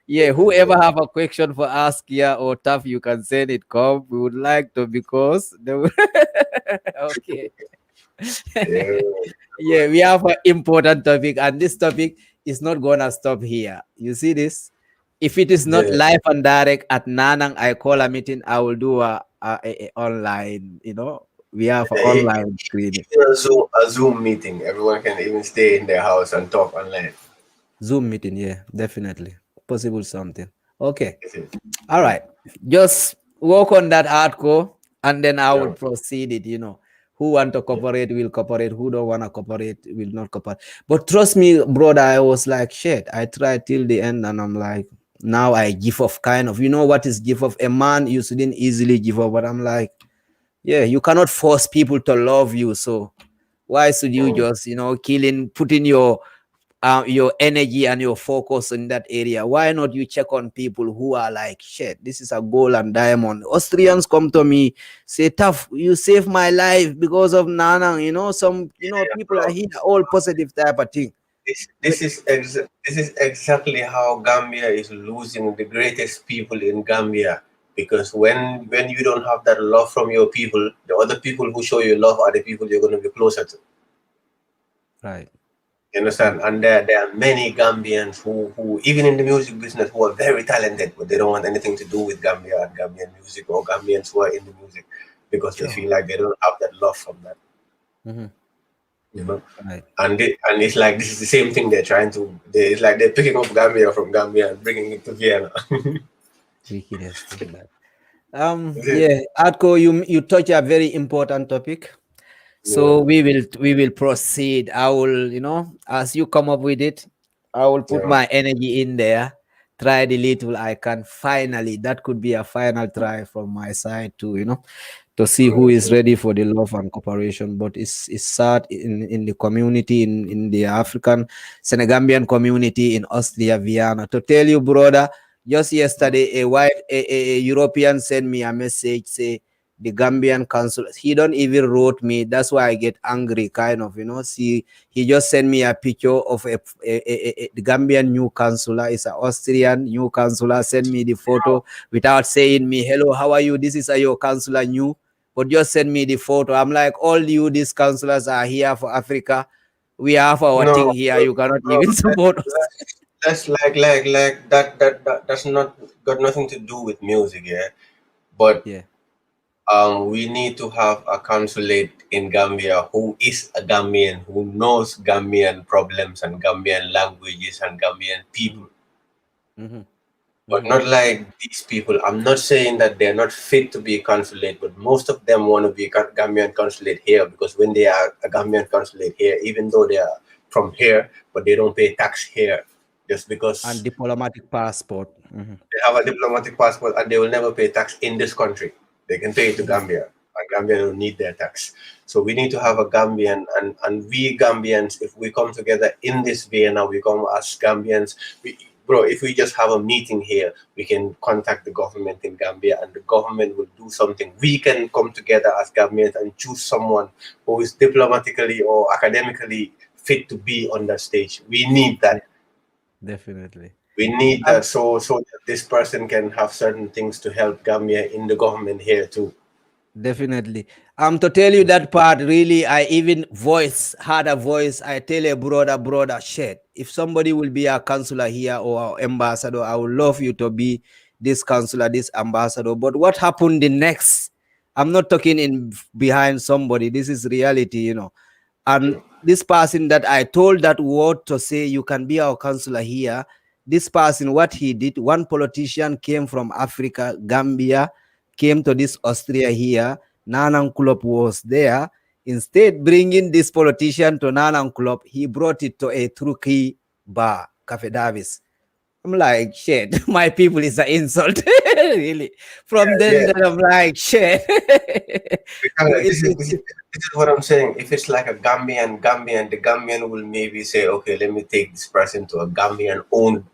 S1: Yeah, whoever have a question for Askia or Taff, you can send it. Come, we would like to because they will. Okay.
S3: Yeah.
S1: Yeah, we have an important topic, and this topic is not gonna stop here. You see this? If it is not
S3: Yeah.
S1: live and direct at Nanang, I call a meeting. I will do a online. We have an
S3: Yeah,
S1: online screening,
S3: even a Zoom meeting. Everyone can even stay in their house and talk online.
S1: Zoom meeting. Yeah, definitely possible something. Okay,
S3: It is.
S1: all right. Just work on that hardcore, and then I will
S3: Yeah.
S1: proceed it. Who want to cooperate will cooperate. Who don't want to cooperate will not cooperate. But trust me, brother, I was like, shit. I tried till the end, and I'm like, now I give off kind of. You know what is give off? A man you shouldn't easily give up. But I'm like, yeah, you cannot force people to love you. So why should you
S3: Mm.
S1: just, putting your energy and your focus in that area? Why not you check on people who are like, shit, this is a gold and diamond. Austrians come to me, say, Tough, you saved my life because of Nana. Some,
S3: Yeah,
S1: people are
S3: bro.
S1: here, all positive type of thing.
S3: This is exactly how Gambia is losing the greatest people in Gambia. Because when you don't have that love from your people, the other people who show you love are the people you're going to be closer to.
S1: Right.
S3: You understand? And there are many Gambians who, even in the music business, who are very talented, but they don't want anything to do with Gambia and Gambian music, or Gambians who are in the music, because they
S1: Sure.
S3: feel like they don't have that love from that.
S1: Mm-hmm.
S3: You know,
S1: Right.
S3: and it's like this is the same thing they're trying to. It's like they're picking up Gambia from Gambia and bringing it to Vienna.
S1: Wickedest thing that.
S3: Is it?
S1: Yeah, Atko, you touch a very important topic.
S3: Yeah,
S1: So we will proceed. I will, as you come up with it, I will put
S3: yeah,
S1: my energy in there. Try the little I can. Finally, that could be a final try from my side too, to see who
S3: true,
S1: is
S3: true.
S1: ready for the love and cooperation. But it's sad in the community in the African Senegambian community in Austria, Vienna. To tell you, brother, just yesterday a European sent me a message say the Gambian council. He don't even wrote me. That's why I get angry, kind of, See, he just sent me a picture of the Gambian new councillor. It's an Austrian new councillor. Send me the photo without saying me, hello, how are you? This is your councillor new, but just send me the photo. I'm like, all you these councillors are here for Africa. We have our
S3: No,
S1: thing here. You cannot
S3: bro,
S1: even support us.
S3: that's like that's not got nothing to do with music, yeah. But
S1: Yeah.
S3: we need to have a consulate in Gambia who is a Gambian, who knows Gambian problems and Gambian languages and Gambian people.
S1: Mm-hmm.
S3: But
S1: Mm-hmm.
S3: not like these people. I'm not saying that they're not fit to be a consulate, but most of them want to be a Gambian consulate here, because when they are a Gambian consulate here, even though they are from here, but they don't pay tax here, just
S1: And
S3: because
S1: diplomatic passport. Mm-hmm.
S3: they have a diplomatic passport and they will never pay tax in this country. They can pay it to
S1: Mm-hmm.
S3: Gambia, and Gambia don't need their tax. So we need to have a Gambian, and we Gambians, if we come together in this Vienna, we come as Gambians. Bro, if we just have a meeting here, we can contact the government in Gambia, and the government will do something. We can come together as Gambians and choose someone who is diplomatically or academically fit to be on that stage. We need that.
S1: Definitely.
S3: We need
S1: Um,
S3: that, so that this person can have certain things to help Gambia in the government here too.
S1: Definitely. To tell you that part, really, I even had a voice. I tell a brother, shit. If somebody will be a counselor here or our ambassador, I would love you to be this counselor, this ambassador. But what happened the next? I'm not talking in behind somebody. This is reality. And this person that I told that word to say, you can be our counselor here. This person, what he did, one politician came from Africa, Gambia, came to this Austria here. Nanang Club was there. Instead, bringing this politician to Nanang Club, he brought it to a Turkey bar, Cafe Davis. I'm like, shit, my people is an insult. Really. From then I'm like, shit.
S3: This is what I'm saying. If it's like a Gambian, the Gambian will maybe say, okay, let me take this person to a Gambian-owned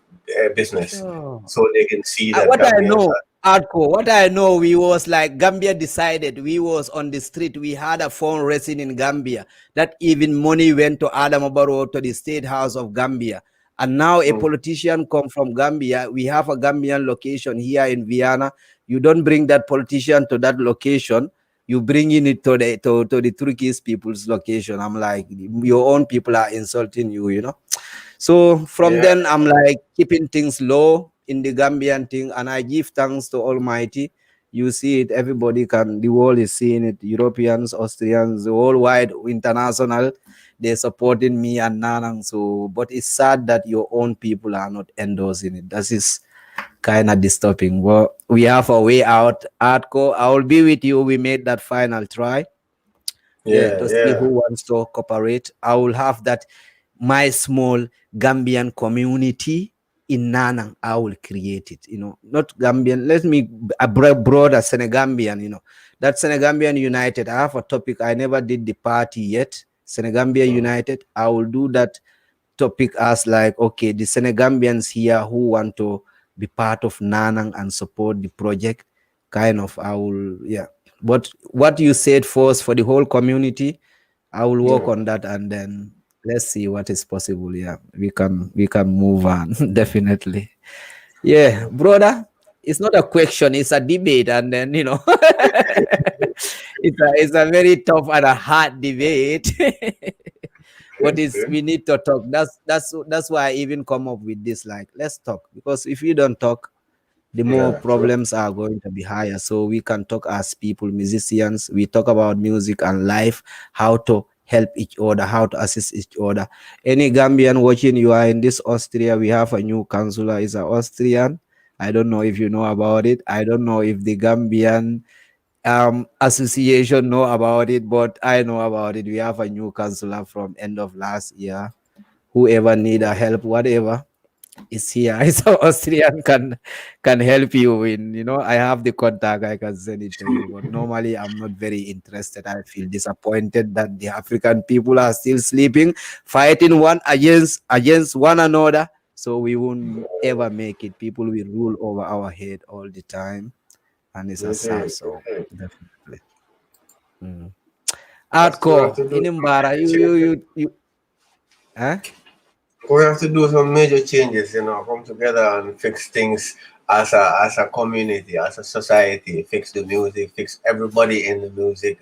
S3: business, so they can see that
S1: what I
S3: Gambians
S1: know,
S3: are.
S1: hardcore. What I know, we was like Gambia decided. We was on the street. We had a fundraising in Gambia. That even money went to Adamabaro, to the State House of Gambia. And now a politician come from Gambia. We have a Gambian location here in Vienna. You don't bring that politician to that location. You bring in it to the Turkish people's location. I'm like, your own people are insulting you, you know. So from then I'm like keeping things low in the Gambian thing, and I give thanks to Almighty. You see it, everybody can, the world is seeing it, Europeans, Austrians, the whole wide international, they're supporting me and Nanang. So, but it's sad that your own people are not endorsing it. That is kind of disturbing. Well, we have a way out. Hardcore, I will be with you. We made that final try. To see who wants to cooperate. I will have that, my small Gambian community in Nanang. I will create it, you know, not Gambian. Let me a broader Senegambian, you know, that Senegambian United. I have a topic. I never did the party yet. Senegambia United. I will do that topic as like, okay, the Senegambians here who want to be part of Nanang and support the project. Kind of, I will, But what you said first for the whole community, I will work on that, and then let's see what is possible. Yeah, we can move on. Definitely. Yeah, brother, it's not a question, it's a debate, and then, you know, it's a very tough and a hard debate. But we need to talk. That's why I even come up with this, like, let's talk, because if you don't talk, the more problems are going to be higher. So we can talk as people, musicians. We talk about music and life, how to help each other, how to assist each other. Any Gambian watching, you are in this Austria, we have a new councillor, is an Austrian. I don't know if you know about it. I don't know if the Gambian association know about it, but I know about it. We have a new councillor from end of last year. Whoever need a help, whatever, is here. It's Austrian can help you in, you know, I have the contact, I can send it to you. But normally I'm not very interested. I feel disappointed that the African people are still sleeping, fighting one against one another. So we won't ever make it. People will rule over our head all the time, and it's a sad song. Definitely. Hardcore in Mbara, you huh?
S3: We have to do some major changes, you know, come together and fix things as a community, as a society, fix the music, fix everybody in the music,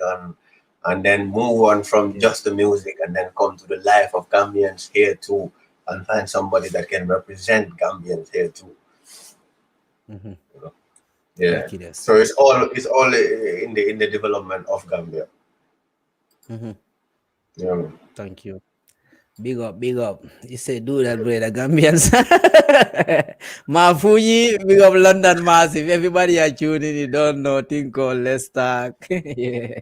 S3: and then move on from just the music, and then come to the life of Gambians here too, and find somebody that can represent Gambians here too. You know? Yeah. So it's all in the development of Gambia. Yeah.
S1: Thank you. Big up. You say do that, brother. Gambians. Mafuji, big up London Massive. Everybody are tuning. You don't know thing called Let's Talk. Yeah.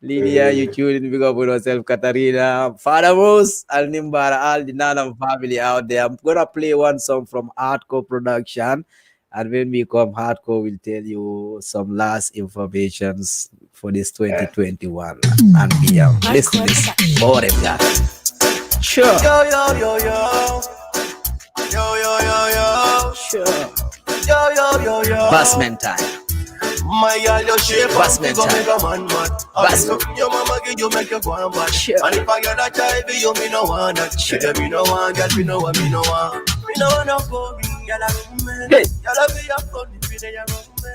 S1: Lydia, you tuning. Big up with yourself, Katarina. Father Rose, Al Nimbara, all the Nanam family out there. I'm gonna play one song from Hardcore Production. And when we come, Hardcore will tell you some last informations for this 2021 and beyond. Listen to this. Boring guy. Sure.
S2: Yo, yo, yo, yo. Yo, yo, yo, yo.
S1: Sure.
S2: Yo, yo, yo, yo.
S1: Busman time.
S2: My girl, your shape
S1: Busman
S2: go make
S1: time.
S2: a man mad.
S1: Busman.
S2: Your mama give you make you go and bad.
S1: Sure.
S2: And if I get a child, you me no want that. Sure. Me no want, girl, me no want, me no want. Me no want no boring, girl, I room me.
S1: Hey.
S2: Girl, I be a funny, be there, you room me.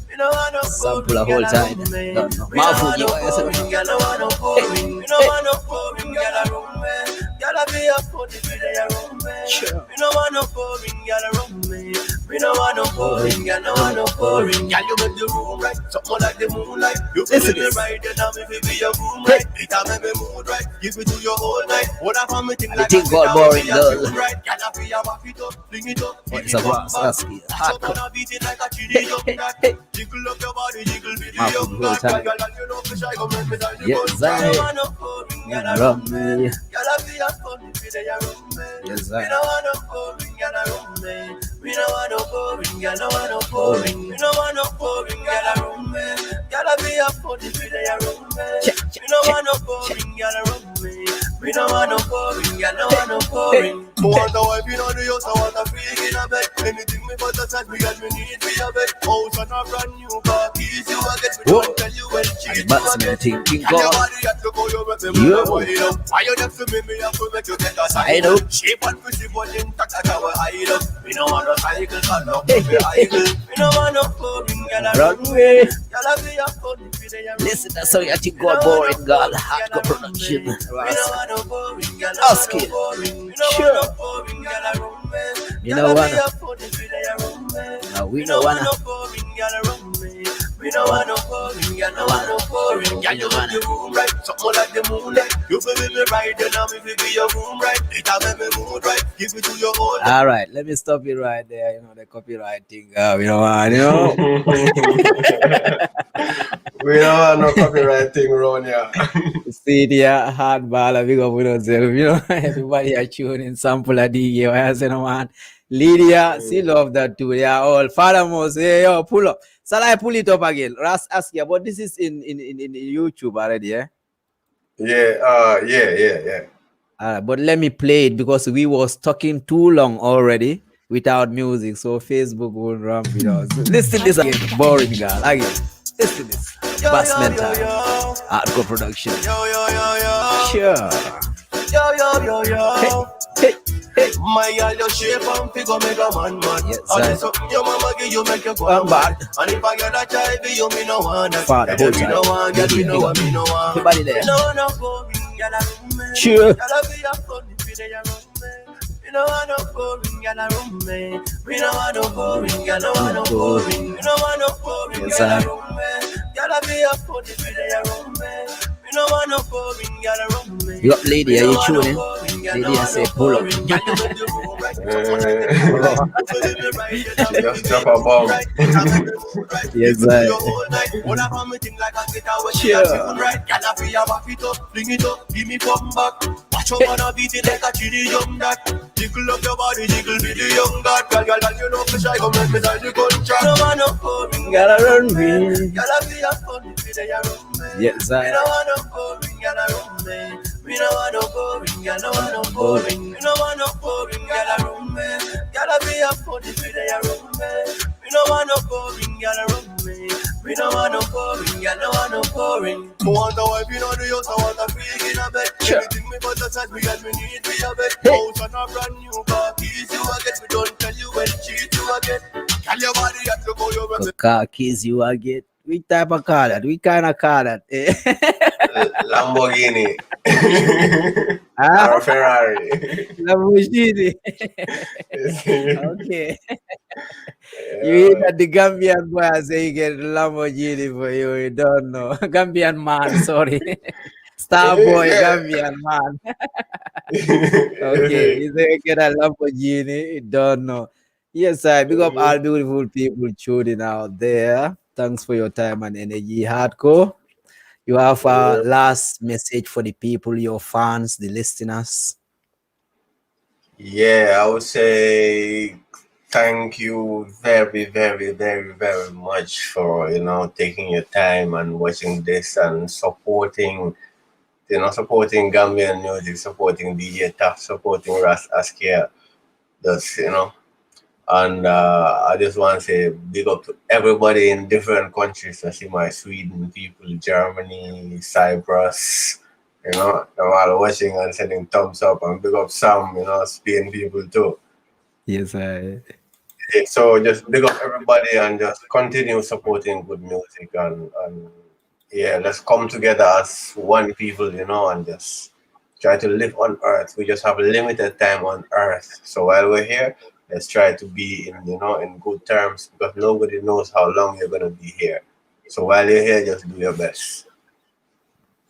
S2: Me no want no
S1: Sample
S2: boring,
S1: a whole
S2: girl, I
S1: time.
S2: room me.
S1: Don't know.
S2: Me no want
S1: Mouthful,
S2: no
S1: you
S2: boring, girl, I want no boring. Me no want no boring, girl, I room me. Girl, I be a funny, be there, you room me.
S1: Sure.
S2: Me no want no boring, girl, I room me. Me no want no boring, girl, no want no boring. Girl, you make the room right, something like the moonlight. You feel me right, then I make me be your room right. It a make me mood right, give it to you all night. What up on me thing like
S1: think God boring, girl.
S2: right. Girl, I feel you back it up, bring it up.
S1: It's a RAS ASKIA.
S2: So gonna beat it like a chili jump that. Jiggle up your body, jiggle with the young girl. Girl, you know for shy, come make me tell you.
S1: Yes,
S2: Me
S1: I.
S2: no want no boring, girl, I
S1: Run
S2: room
S1: me.
S2: me. Girl, I feel you funny, be there, you room me.
S1: Yes,
S2: Me
S1: I.
S2: no want no boring, girl, I room me. Me no want no boring, girl, no want no boring. Me no want no boring, girl, around me. Girl, I be a funny for the around me. Me no want no boring, girl, around me. Me no want no boring, girl, no want no boring. Me want a wife in the house, I want a freak in a bed. Anything me but a sad, me got me need for a bed. House and a brand new car, keys you a get. Me don't tell you when cheat you a get.
S1: Thinking
S2: And your
S1: God.
S2: body have to go, you make me move wide up. Why you next to me have to make you get a side up. Shape and pretty but intact, I got a hide up. Me no want no cycle, but no be idle. Me no want no boring, girl, around me. Girl, I be a funny for the around.
S1: Listen, that's how you think God boring, God. Hardcore production.
S2: Me no want no boring, girl,
S1: Ask it. Sure. You know what? We don't wanna.
S2: We don't want no boring, girl, no want no boring. Girl, you want the room right, something like the moonlight. You feel me right, then I'm if you be your room right. It a make me mood right, give it to your whole.
S1: All right, let me stop it right there. You know the copyright thing. We don't want, you know.
S3: We don't want no copyright thing around here.
S1: See the hardball, big up with ourselves. You know, everybody are tuning sample of the I say no man. Lydia, she love that too. They are all father say yo pull up. Shall I pull it up again? RAS ASKIA, but this is in YouTube already, yeah.
S3: Yeah.
S1: But let me play it because we was talking too long already without music, so Facebook won't run with us. Listen to this again, boring girl again. Listen to this. Bass mental, hardcore production. Sure. Hey.
S2: My girl, your shape and figure make a man mad.
S1: Yes,
S2: And
S1: sir.
S2: it's something your mama give you make you go bad. And if I get a child for you, me no want that.
S1: Father,
S2: Girl,
S1: whole
S2: me no want, girl, me no want, me no want.
S1: Everybody there.
S2: Me no want no boring, girl, around me.
S1: Sure.
S2: Girl, I be a funny for the around me. Me no want no boring, girl, around me. Me no want no boring, girl, no want no boring. Me no want no boring,
S1: Yes,
S2: girl,
S1: sir.
S2: around me. Girl, I be a funny for the around me. Me no want no boring, girl, around me.
S1: You up, lady? Are you tuning? Lady, I say pull up.
S3: Just drop a bomb.
S1: Yes, sir.
S2: Sure. Give me come back. Watch your man beat it like a chili young that. Jiggle up your body, jiggle with the young that. Girl, you know for shy, come let me sign the contract. No man no boring,
S1: Girl, around me.
S2: girl, I be a funny for the around me.
S1: Yes,
S2: Me
S1: sir.
S2: no want no boring, girl, around me. Me no want no boring, girl, no want no boring. Me no want no boring, girl, around me. Girl, I be a funny for the around me. Me no want no boring, girl, around me. Me no want no boring, girl, no want no boring. Me want a wife in the house, I want a freak in a bed.
S1: Sure.
S2: Anything me but a side, me and me need for a bed.
S1: Hey.
S2: House and a brand new car, keys you a get. Me don't tell you when cheat you a get. Tell your body have to go, you
S1: The car keys you will get. Which type of car that? Which kind of car that?
S3: Lamborghini.
S1: Ah,
S3: Or a Ferrari.
S1: Lamborghini. Okay. You hear that the Gambian boy say you get Lamborghini for you. You don't know. Gambian man, sorry. Star boy, Gambian man. Okay, you say you get a Lamborghini. You don't know. Yes, I big up all beautiful people tuning out there. Thanks for your time and energy, hardcore. You have a last message for the people, your fans, the listeners.
S3: Yeah, I would say thank you very much for taking your time and watching this and supporting Gambian music, supporting DJ Taff, supporting RAS ASKIA. That's and I just want to say big up to everybody in different countries. I see my Sweden people, Germany, Cyprus, they're all watching and sending thumbs up, and big up some, Spain people too.
S1: Yes, I.
S3: So just big up everybody and just continue supporting good music and yeah, let's come together as one people, and just try to live on earth. We just have limited time on earth. So while we're here, let's try to be in good terms, because nobody knows how long you're gonna be here. So while you're here, just do your best.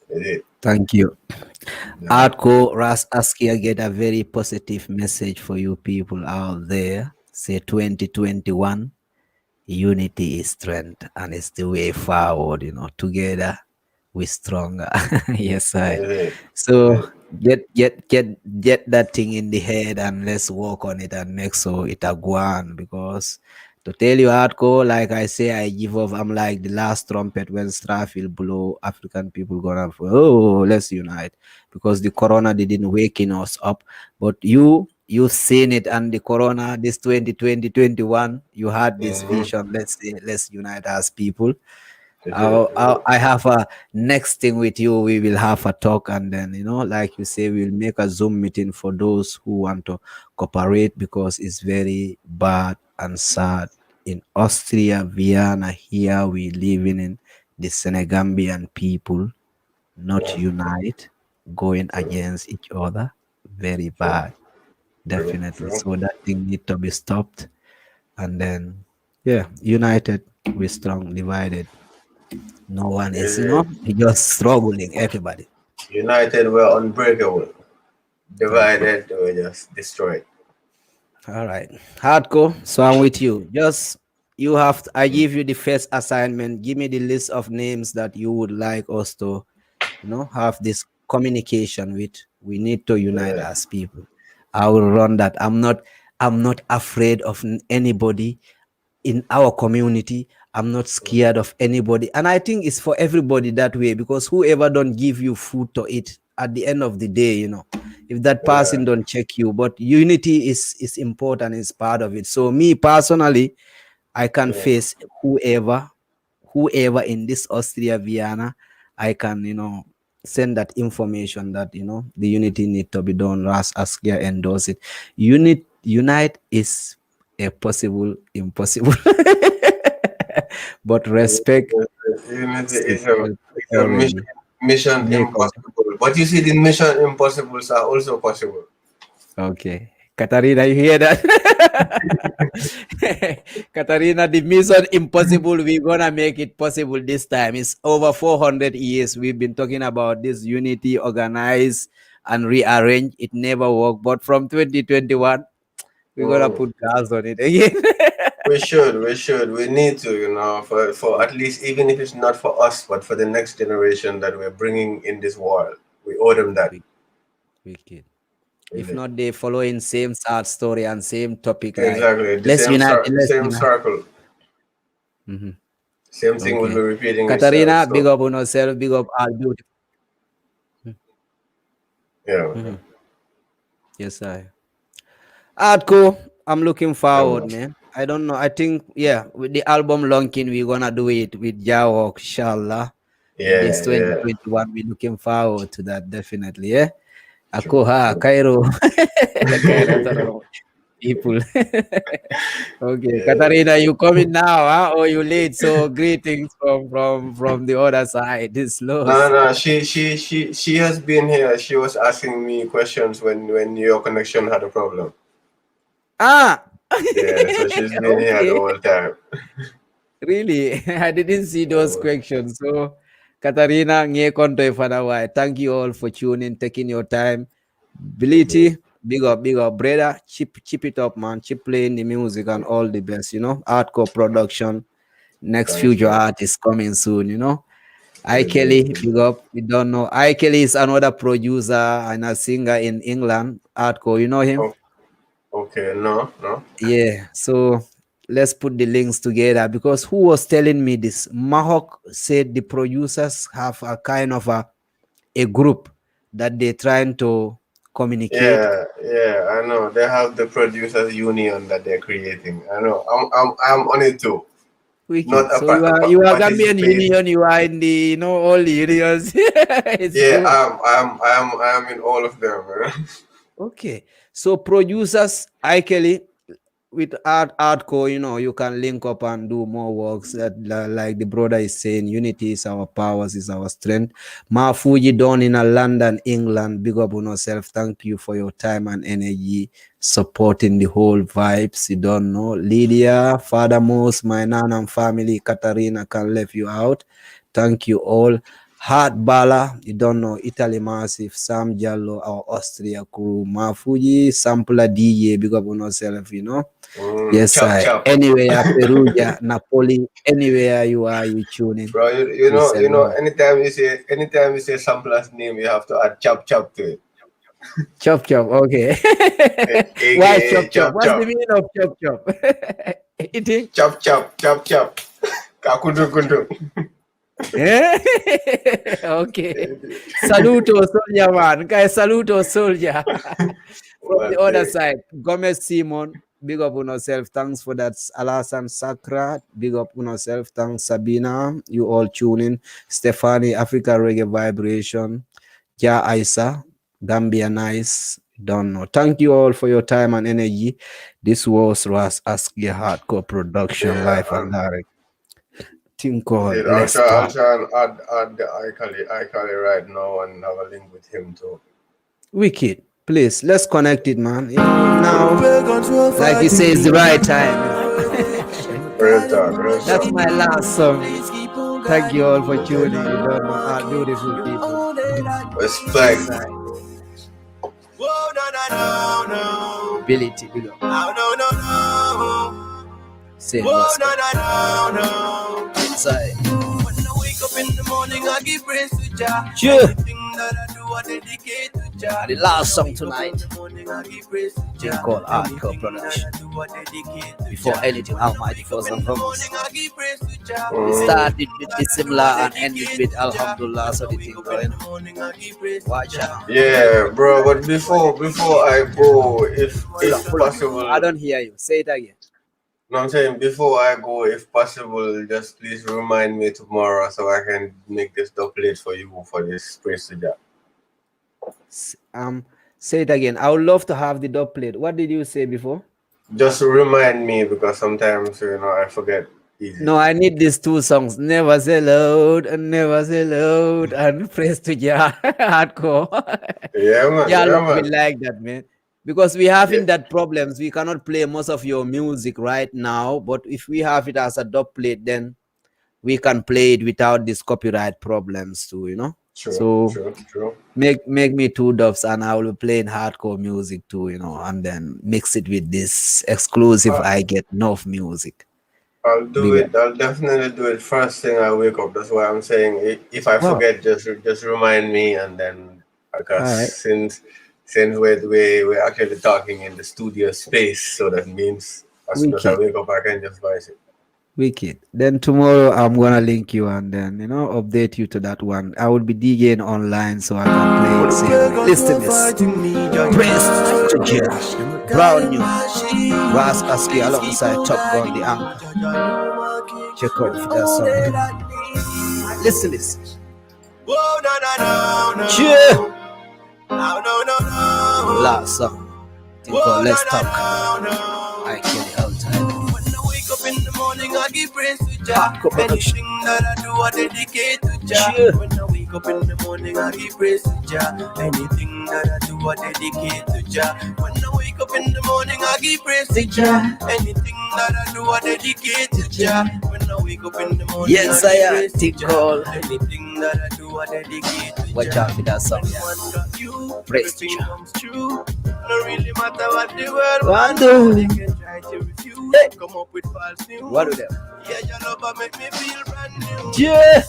S3: That's it.
S1: Thank you. Hardcore RAS ASKIA get a very positive message for you people out there. Say 2021, unity is strength, and it's the way forward. Together we're stronger. Yes, I.
S3: That's it.
S1: So get that thing in the head and let's work on it and make so it a go on. Because to tell you hardcore, like I say, I give up. I'm like the last trumpet when Straff will blow. African people gonna oh, let's unite, because the corona didn't waking us up. But you've seen it, and the corona this 2020 21, you had this
S3: Mm-hmm.
S1: vision. Let's say let's unite as people.
S3: It is. It is.
S1: I have a next thing with you. We will have a talk, and then like you say, we'll make a Zoom meeting for those who want to cooperate, because it's very bad and sad. In Austria, Vienna, here we living in the Senegambian people not
S3: Yeah.
S1: unite, going
S3: True.
S1: against each other. Very
S3: True.
S1: bad,
S3: True.
S1: definitely.
S3: True.
S1: So that thing need to be stopped, and then yeah, united we strong, divided no one
S3: It
S1: is,
S3: is.
S1: just struggling, everybody.
S3: United, we're unbreakable.
S1: Okay.
S3: Divided, we're just destroyed.
S1: All right. Hardcore. So I'm with you. Just I give you the first assignment. Give me the list of names that you would like us to, have this communication with. We need to unite
S3: Yeah.
S1: as people. I will run that. I'm not afraid of anybody in our community. I'm not scared of anybody, and I think it's for everybody that way, because whoever don't give you food to eat at the end of the day, if that
S3: Yeah.
S1: person don't check you, but unity is important, is part of it. So me personally, I can
S3: Yeah.
S1: face whoever in this Austria Vienna. I can send that information that the unity need to be done. RAS ASKIA endorse it. Unite is a possible impossible. But respect
S3: Unity
S1: is
S3: is a mission,
S1: already
S3: mission
S1: near contact.
S3: impossible. But you see, the mission impossibles are also possible.
S1: Okay. Katarina, you hear that? Katarina, the mission impossible, we're gonna make it possible this time. It's over 400 years. We've been talking about this unity, organize and rearrange. It never worked. But from 2021, we're gonna
S3: Mm.
S1: put gas on it again.
S3: We need to, for at least, even if it's not for us, but for the next generation that we're bringing in this world. We owe them that.
S1: Wicked. If
S3: Really.
S1: not, they following same sad story and same topic. Like,
S3: Exactly.
S1: let's unite.
S3: The
S1: Let's
S3: same
S1: unite.
S3: circle.
S1: Mhm.
S3: Same thing will be
S1: Okay.
S3: repeating itself.
S1: Katarina, big
S3: So
S1: up on yourself. Big up our beauty.
S3: yeah,
S1: Mhm. Yes, I. Hardcore. I'm looking forward,
S3: man.
S1: man. I don't know. I think, yeah, with the album launching, we're gonna do it with Jawok, inshallah. In this
S3: Yeah, yeah.
S1: 2021, we're looking forward to that, definitely. Yeah.
S3: True,
S1: Akoha,
S3: true.
S1: Cairo. Cairo, Toronto people. Okay,
S3: Yeah.
S1: Katarina, you coming now, huh? Or you late? So greetings from the other side. This
S3: No,
S1: lows.
S3: no, she has been here. She was asking me questions when your connection had a problem.
S1: Ah,
S3: Yeah, so she's been here the
S1: okay.
S3: whole time.
S1: Really, I didn't see
S3: Yeah,
S1: those questions. So, Katarina, nge konto ifadawai. Thank you all for tuning, taking your time.
S3: mhm.
S1: Ability, big up, brother. Chip it up, man. Chip playing the music and all the best. Hardcore production. Next
S3: Thank
S1: future
S3: you.
S1: art is coming soon. I
S3: Will do,
S1: Kelly,
S3: will
S1: big
S3: do.
S1: up. We don't know. I Kelly is another producer and a singer in England. Hardcore, you know him?
S3: Oh, okay, no, no.
S1: Yeah. So let's put the links together, because who was telling me this? Mahawk said the producers have a kind of a group that they're trying to communicate.
S3: Yeah, yeah, I know. They have the producers union that they're creating. I know. I'm on it too. Not
S1: Wicked.
S3: a,
S1: So you are Gambian
S3: participate.
S1: Union. You are in the all the unions. It's
S3: Yeah,
S1: good.
S3: I'm in all of them.
S1: Okay. So producers, I Kelly, with hardcore, you can link up and do more works. That like the brother is saying, unity is our powers, is our strength. Mafuji down in London, England. Big up on yourself. Thank you for your time and energy supporting the whole vibes. You don't know. Lydia, Father Moss, my nan and family, Katarina can leave you out. Thank you all. Hard Bala, you don't know, Italy Massive, Sam Jallo, our Austria crew, Mafuji, Sampler DJ, big up on yourself. Yes,
S3: Chop
S1: I.
S3: chop.
S1: Anywhere, Perugia, Napoli, anywhere you are, you tune in.
S3: Bro,
S1: We
S3: you know,
S1: salute.
S3: anytime you say Sampla's name, you have to add chop chop to it.
S1: Chop chop, okay. Why chop chop? What's the meaning of chop chop? Eating?
S3: Chop chop, chop chop. Kakundu kundu.
S1: Okay. Saluto soldier man. Guys, saluto soldier. From the other side, Gomez Simon, big up on yourself. Thanks for that. Alasan Sakra, big up on yourself. Thanks Sabina, you all tune in. Stephanie, Africa Reggae Vibration. Ja Isa, Gambia Nice. Don't know. Thank you all for your time and energy. This was RAS ASKIA Hardcore Production, live and direct. Thing called
S3: I'll try and add the iCali right now and have a link with him too.
S1: Wicked. Please, let's connect it, man. You know, now, like you say, it's the right time.
S3: Real talk.
S1: That's my last song. Thank you all for tuning in. You don't know how beautiful people.
S3: Respect.
S1: Ability, big up. Say what's up. Inside.
S2: When I wake up in the morning, I give praise to Jah.
S1: Sure.
S2: Everything that I do, I dedicate to Jah.
S1: The last song tonight.
S2: In the morning, I give praise to Jah.
S1: It's called Hardcore Production. Before anything, Almighty first and foremost. We started with Bismillah and ended with Alhamdulillah, so the thing going. Watch out.
S3: Yeah, bro. But before I go, if possible,
S1: I don't hear you. Say it again.
S3: No, I'm saying before I go, if possible, just please remind me tomorrow so I can make this doublet for you for this praise to Jah.
S1: Say it again. I would love to have the doublet. What did you say before?
S3: Just remind me because sometimes I forget easy.
S1: No, I need these two songs. Never Say Loud and Praise to Jah. Hardcore.
S3: Yeah, man.
S1: Yeah,
S3: Yeah, man.
S1: we like that, man. Because we having that problems. We cannot play most of your music right now. But if we have it as a doublet, then we can play it without these copyright problems too,
S3: True.
S1: Make me two dubs and I will be playing hardcore music too, and then mix it with this exclusive I Get Enough music.
S3: I'll do it. I'll definitely do it first thing I wake up. That's why I'm saying if I forget, just remind me, and then because since we're actually talking in the studio space, so that means as soon as I wake up, I can just voice it.
S1: Wicked. Then tomorrow I'm gonna link you and then update you to that one. I will be DJing online so I can play it. Say, listen this. Praise to Jah. Brown New. RAS ASKIA alongside Top Gun the Anchor. Check out for that song. Listen this. Yeah. Last song. Think called Let's Talk. I kill the whole time.
S2: In the morning, I give praise to Jah. Anything that I do, I dedicate to Jah. When I wake up in the morning, I give praise to Jah. Anything that I do, I dedicate to Jah. When I wake up in the morning, I give praise to Jah. Anything that I do, I dedicate to Jah. When I wake up in the morning,
S1: yes, I am.
S2: Anything that I do, I dedicate to Jah.
S1: Watch out for that song. Praise to Jah.
S2: No really matter what the world
S1: want to.
S2: They can try to refuse. Come up with false news.
S1: What do them?
S2: Yeah, your love make me feel brand new.
S1: Yeah.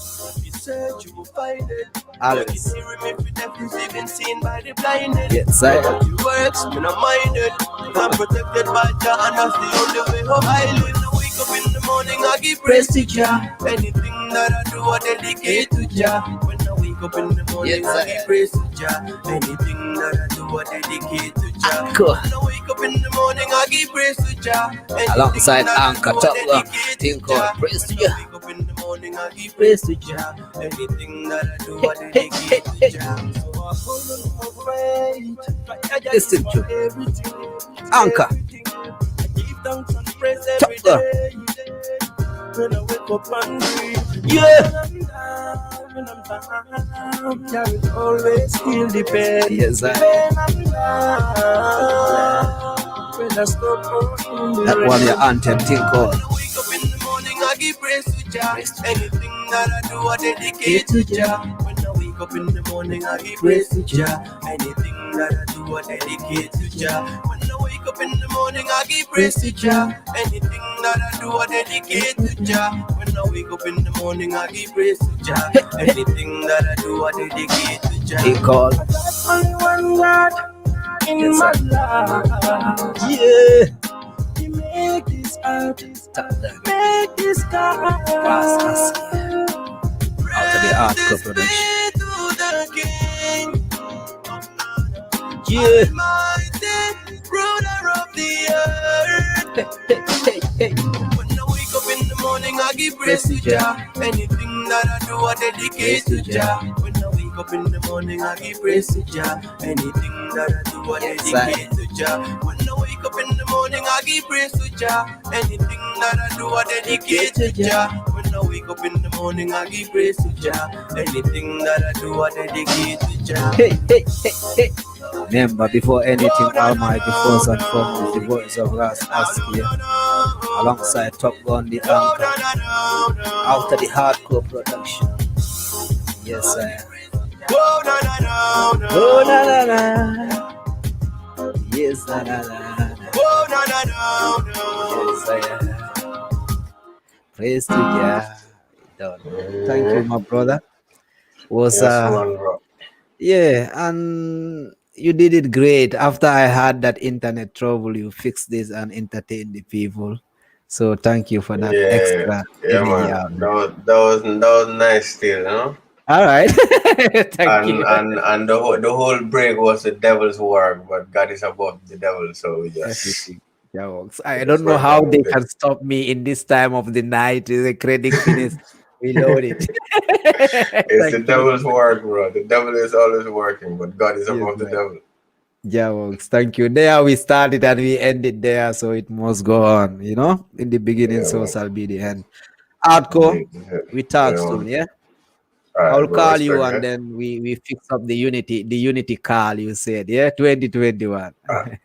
S2: You search, you will find it.
S1: Always.
S2: You see me definitely been seen by the blinded.
S1: Yes, I am.
S2: It works, me not minded. I'm protected by Jah, and that's the only way how I live. When I wake up in the morning, I give praise to Jah. Anything that I do, I dedicate to Jah. When I wake up in the morning, I give praise to Jah. Anything that I do, I dedicate to Jah.
S1: Cool.
S2: When I wake up in the morning, I give praise to Jah.
S1: Alongside Anchor, Top Gun, thing called Praise to Jah.
S2: Wake up in the morning, I give praise to Jah. Anything that I do, I dedicate to Jah. So I hold on for faith.
S1: Listen to Anchor.
S2: I give thanks and praise every day. When I wake up and breathe,
S1: Yeah.
S2: when I'm down, Jah will always feel the pain.
S1: Yes, I am.
S2: When I'm down, when I stop
S1: That one your anthem thing called.
S2: When I wake up in the morning, I give praise to Jah. Anything that I do, I dedicate to Jah. When I wake up in the morning, I give praise to Jah. Anything that I do, I dedicate to Jah. When I wake up in the morning, I give praise to Jah. Anything that I do, I dedicate to Jah. When I wake up in the morning, I give praise to Jah. Anything that I do, I dedicate to Jah.
S1: He called.
S2: Only one God in
S1: Yes,
S2: my
S1: sir.
S2: life.
S1: Yeah.
S2: He make this earth,
S1: Stop that.
S2: make this sky.
S1: RAS ASKIA. Out of the hardcore production.
S2: To the King.
S1: Yeah.
S2: Almighty ruler of the earth.
S1: Hey.
S2: When I wake up in the morning, I give praise to Jah. Anything that I do, I dedicate to Jah. When I wake up in the morning, I give praise to Jah. Anything that I do, I dedicate to Jah. When I wake up in the morning, I give praise to Jah. Anything that I do, I dedicate to Jah. When I wake up in the morning, I give praise to Jah. Anything that I do, I dedicate to Jah.
S1: Hey. Remember, before anything, Almighty first and foremost, the voice of RAS ASKIA, alongside Top Gun, the anchor, after the hardcore production. Yes, sir.
S2: Oh, na na na.
S1: Oh, na na na. Yes, na na na.
S2: Oh, na na na.
S1: Yes, sir. Praise to Jah. Done. Thank you, my brother. Was
S3: Yes, man, bro.
S1: yeah, and you did it great. After I had that internet trouble, you fixed this and entertained the people. So thank you for that extra
S3: Yeah,
S1: energy
S3: man.
S1: out there.
S3: That was nice still, you know.
S1: All right. Thank you.
S3: And the whole break was the devil's work, but God is above the devil, so we just
S1: Everything. That works. I
S3: we
S1: don't
S3: just
S1: know
S3: went
S1: how
S3: on
S1: they
S3: with it.
S1: can stop me in this time of the night. The credit finish. Reload it.
S3: It's the
S1: Thank you.
S3: devil's work, bro. The devil is always working, but God is
S1: Yes,
S3: above the
S1: man.
S3: devil.
S1: Yeah, works. Thank you. There we started and we ended there, so it must go on. You know, in the beginning,
S3: Yeah,
S1: so
S3: man.
S1: shall be the end. Hardcore.
S3: Yeah,
S1: We talk
S3: yeah,
S1: soon,
S3: man.
S1: yeah.
S3: All
S1: I'll
S3: right, bro.
S1: call you
S3: Respect,
S1: and
S3: yeah.
S1: then we fix up the unity call you said, yeah, 2021.
S3: All right.